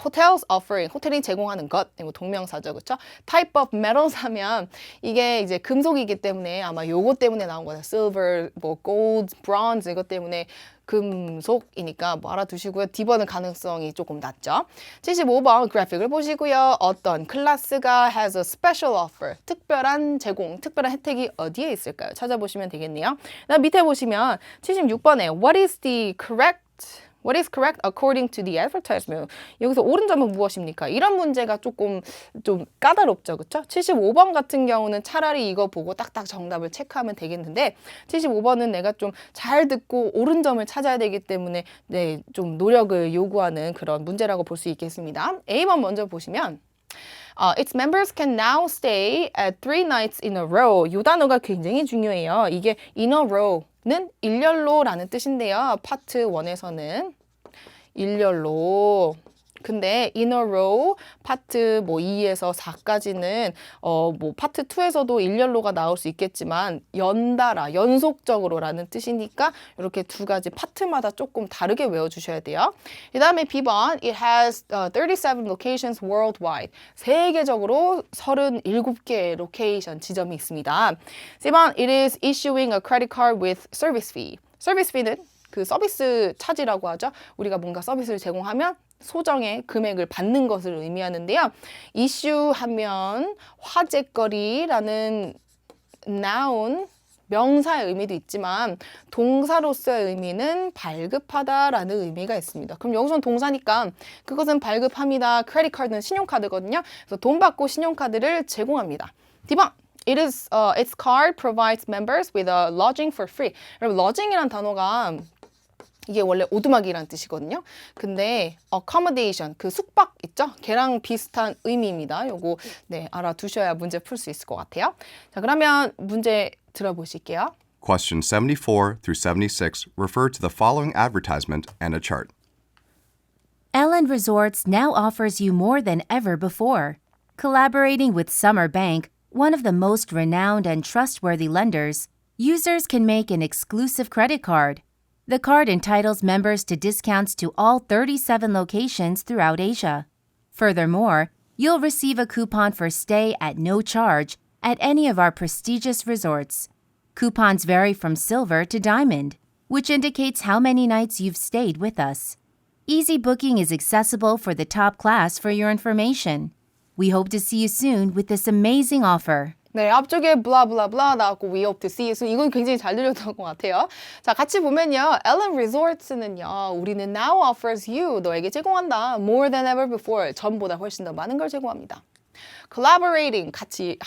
hotels offering. 호텔이 제공하는 것. 이거 동명사죠. 그렇죠? Type of metals 하면 이게 이제 금속이기 때문에 아마 요거 때문에 나온 거예요. Silver, gold, bronze 이것 때문에 금속이니까 알아두시고요. D번은 가능성이 조금 낮죠. 75번 그래픽을 보시고요. 어떤 클래스가 has a special offer, 특별한 제공, 특별한 혜택이 어디에 있을까요? 찾아보시면 되겠네요. 그다음 밑에 보시면 76번에 What is correct according to the advertisement? 여기서 옳은 점은 무엇입니까? 이런 문제가 조금 좀 까다롭죠. 그렇죠? 75번 같은 경우는 차라리 이거 보고 딱딱 정답을 체크하면 되겠는데 75번은 내가 좀 잘 듣고 옳은 점을 찾아야 되기 때문에 네, 좀 노력을 요구하는 그런 문제라고 볼 수 있겠습니다. A번 먼저 보시면 its members can now stay at 3 nights in a row. 이 단어가 굉장히 중요해요. 이게 in a row는 일렬로라는 뜻인데요. 파트 1에서는 일렬로. 근데 in a row 파트 2에서 4까지는 파트 2에서도 일렬로가 나올 수 있겠지만 연달아 연속적으로라는 뜻이니까 이렇게 두 가지 파트마다 조금 다르게 외워주셔야 돼요. 그 다음에 B번 It has 37 locations worldwide. 세계적으로 37개의 로케이션 지점이 있습니다. C번 It is issuing a credit card with service fee. service fee는 그 서비스 차지라고 하죠. 우리가 뭔가 서비스를 제공하면 소정의 금액을 받는 것을 의미하는데요. 이슈하면 화제거리라는 noun, 명사의 의미도 있지만 동사로서의 의미는 발급하다라는 의미가 있습니다. 그럼 여기서는 동사니까 그것은 발급합니다. 크레딧 카드는 신용카드거든요. 그래서 돈 받고 신용카드를 제공합니다. D번 its card provides members with a lodging for free. 여러분, lodging이란 단어가 이게 원래 오두막이라는 뜻이거든요. 근데 accommodation, 그 숙박 있죠? 걔랑 비슷한 의미입니다. 요거 네, 알아두셔야 문제 풀 수 있을 것 같아요. 자, 그러면 문제 들어보실게요. Questions 74 through 76 refer to the following advertisement and a chart. Ellen Resorts now offers you more than ever before. Collaborating with Summer Bank, one of the most renowned and trustworthy lenders, users can make an exclusive credit card. The card entitles members to discounts to all 37 locations throughout Asia. Furthermore, you'll receive a coupon for stay at no charge at any of our prestigious resorts. Coupons vary from silver to diamond, which indicates how many nights you've stayed with us. Easy booking is accessible for the top class for your information. We hope to see you soon with this amazing offer. 네, 앞쪽에 블라블라블라 나왔고 we hope to see you soon. 이건 굉장히 잘 들렸던 것 같아요. 자, 같이 보면요. Ellen Resorts는요. 우리는 now offers you. 너에게 제공한다. More than ever before. 전보다 훨씬 더 많은 걸 제공합니다. Collaborating, 같이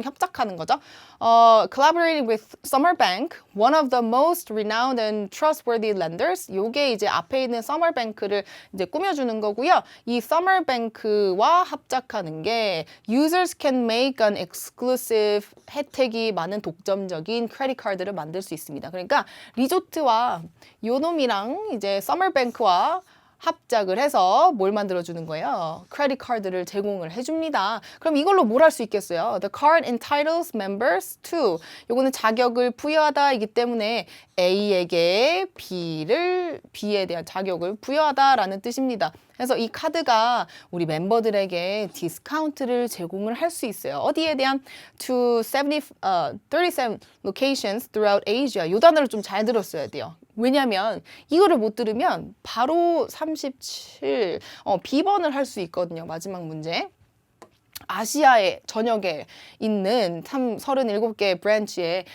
협작하는 거죠. Collaborating with Summer Bank, one of the most renowned and trustworthy lenders. 요게 이제 앞에 있는 Summer Bank를 이제 꾸며주는 거고요. 이 Summer Bank와 합작하는 게 users can make an exclusive, 혜택이 많은 독점적인 크레딧 카드를 만들 수 있습니다. 그러니까 리조트와 요놈이랑 이제 Summer Bank와 합작을 해서 뭘 만들어주는 거예요? 크레딧 카드를 제공을 해줍니다. 그럼 이걸로 뭘 할 수 있겠어요? The card entitles members to. 요거는 자격을 부여하다이기 때문에 A에게 B에 대한 자격을 부여하다라는 뜻입니다. 그래서 이 카드가 우리 멤버들에게 디스카운트를 제공을 할 수 있어요. 어디에 대한 to 37 locations throughout Asia. 이 단어를 좀 잘 들었어야 돼요. 왜냐면 이거를 못 들으면 바로 37 B번을 할 수 있거든요. 마지막 문제. 아시아의 전역에 있는 37개 브랜치에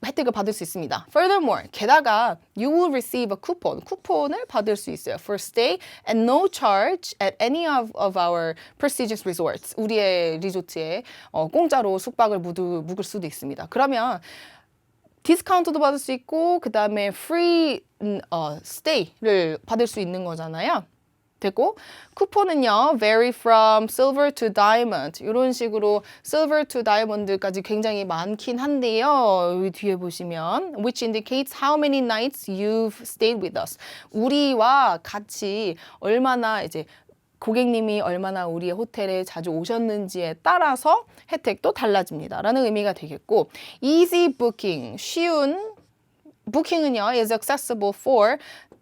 혜택을 받을 수 있습니다. Furthermore, 게다가 you will receive a coupon. 쿠폰을 받을 수 있어요. For stay and no charge at any of our prestigious resorts. 우리의 리조트에 공짜로 숙박을 묵을 수도 있습니다. 그러면 디스카운트도 받을 수 있고 그 다음에 free stay를 받을 수 있는 거잖아요. 됐고 쿠폰은요 vary from silver to diamond 이런 식으로 silver to diamond까지 굉장히 많긴 한데요. 여기 뒤에 보시면 which indicates how many nights you've stayed with us. 우리와 같이 얼마나 이제 고객님이 얼마나 우리의 호텔에 자주 오셨는지에 따라서 혜택도 달라집니다. 라는 의미가 되겠고 easy booking, 쉬운 부킹은요 is accessible for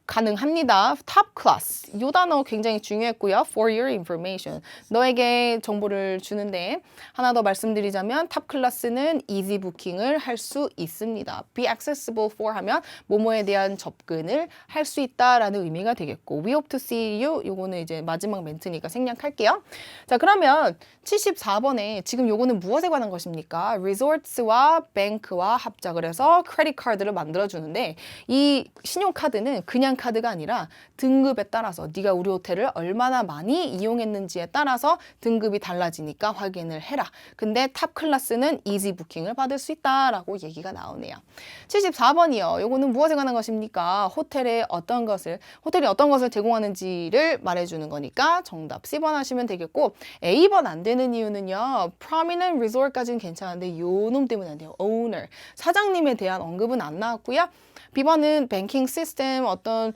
가능합니다. Top class. 이 단어 굉장히 중요했고요. For your information. 너에게 정보를 주는데 하나 더 말씀드리자면 탑 클래스는 easy booking을 할 수 있습니다. Be accessible for 하면 뭐뭐에 대한 접근을 할 수 있다라는 의미가 되겠고 We hope to see you. 요거는 이제 마지막 멘트니까 생략할게요. 자, 그러면 74번에 지금 요거는 무엇에 관한 것입니까? Resorts와 뱅크와 합작을 해서 크레딧 카드를 만들어 주는데 이 신용카드는 그냥 카드가 아니라 등급에 따라서 네가 우리 호텔을 얼마나 많이 이용했는지에 따라서 등급이 달라지니까 확인을 해라. 근데 탑 클래스는 이지 부킹을 받을 수 있다라고 얘기가 나오네요. 74번이요. 요거는 무엇에 관한 것입니까? 호텔이 어떤 것을 제공하는지를 말해주는 거니까 정답 C번 하시면 되겠고 A번 안 되는 이유는요. Prominent Resort까지는 괜찮은데 요 놈 때문에 안 돼요. Owner. 사장님에 대한 언급은 안 나왔고요. B번은 뱅킹 시스템 어떤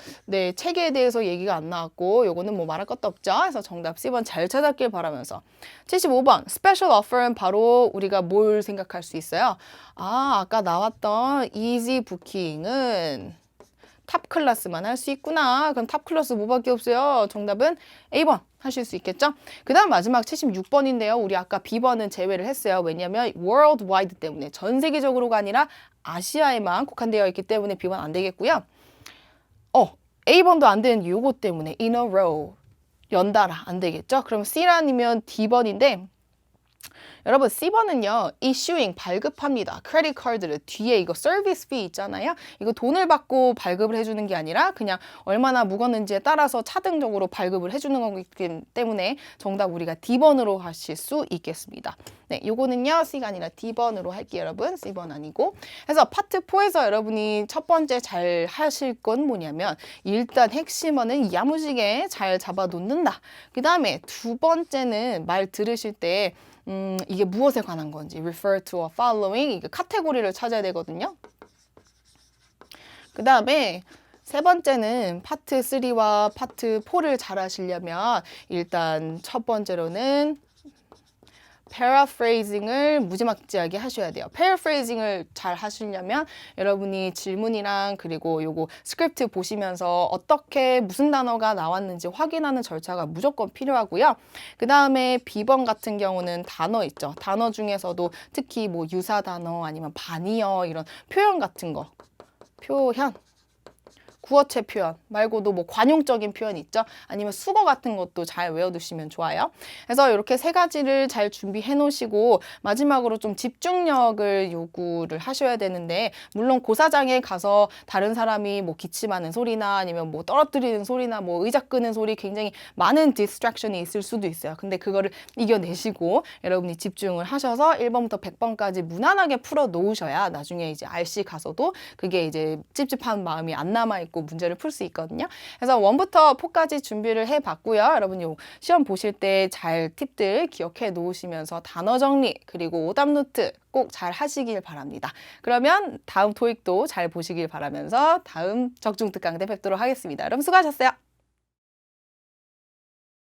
체계에 대해서 얘기가 안 나왔고 요거는 뭐 말할 것도 없죠. 그래서 정답 C번 잘 찾았길 바라면서 75번 스페셜 오퍼는 바로 우리가 뭘 생각할 수 있어요? 아까 나왔던 이지 부킹은 탑 클래스만 할 수 있구나. 그럼 탑 클래스 뭐밖에 없어요? 정답은 A번 하실 수 있겠죠? 그 다음 마지막 76번인데요. 우리 아까 B번은 제외를 했어요. 왜냐면 worldwide 때문에 전 세계적으로가 아니라 아시아에만 국한되어 있기 때문에 B번 안 되겠고요. A번도 안 되는 요거 때문에 in a row 연달아 안 되겠죠? 그럼 C란이면 D번인데 여러분 C번은요. issuing 발급합니다. 크레딧 카드를 뒤에 이거 서비스 피 있잖아요. 이거 돈을 받고 발급을 해주는 게 아니라 그냥 얼마나 묵었는지에 따라서 차등적으로 발급을 해주는 거기 때문에 정답 우리가 D번으로 하실 수 있겠습니다. 네, 요거는요. C가 아니라 D번으로 할게요. 여러분. C번 아니고. 그래서 파트 4에서 여러분이 첫 번째 잘 하실 건 뭐냐면 일단 핵심어는 야무지게 잘 잡아놓는다. 그 다음에 두 번째는 말 들으실 때 이게 무엇에 관한 건지 refer to or following 이게 카테고리를 찾아야 되거든요. 그 다음에 세 번째는 파트 3와 파트 4를 잘 하시려면 일단 첫 번째로는 paraphrasing을 무지막지하게 하셔야 돼요. paraphrasing을 잘 하시려면 여러분이 질문이랑 그리고 요거 스크립트 보시면서 어떻게 무슨 단어가 나왔는지 확인하는 절차가 무조건 필요하고요. 그 다음에 B번 같은 경우는 단어 있죠. 단어 중에서도 특히 뭐 유사 단어 아니면 반의어 이런 표현 같은 거 구어체 표현 말고도 뭐 관용적인 표현 있죠? 아니면 수거 같은 것도 잘 외워두시면 좋아요. 그래서 이렇게 세 가지를 잘 준비해 놓으시고 마지막으로 좀 집중력을 요구를 하셔야 되는데 물론 고사장에 가서 다른 사람이 뭐 기침하는 소리나 아니면 뭐 떨어뜨리는 소리나 뭐 의자 끄는 소리 굉장히 많은 디스트랙션이 있을 수도 있어요. 근데 그거를 이겨내시고 여러분이 집중을 하셔서 1번부터 100번까지 무난하게 풀어 놓으셔야 나중에 이제 RC 가서도 그게 이제 찝찝한 마음이 안 남아있고 문제를 풀 수 있거든요. 그래서 1부터 4까지 준비를 해봤고요. 여러분이 시험 보실 때 잘 팁들 기억해 놓으시면서 단어 정리 그리고 오답 노트 꼭 잘 하시길 바랍니다. 그러면 다음 토익도 잘 보시길 바라면서 다음 적중특강 때 뵙도록 하겠습니다. 여러분 수고하셨어요.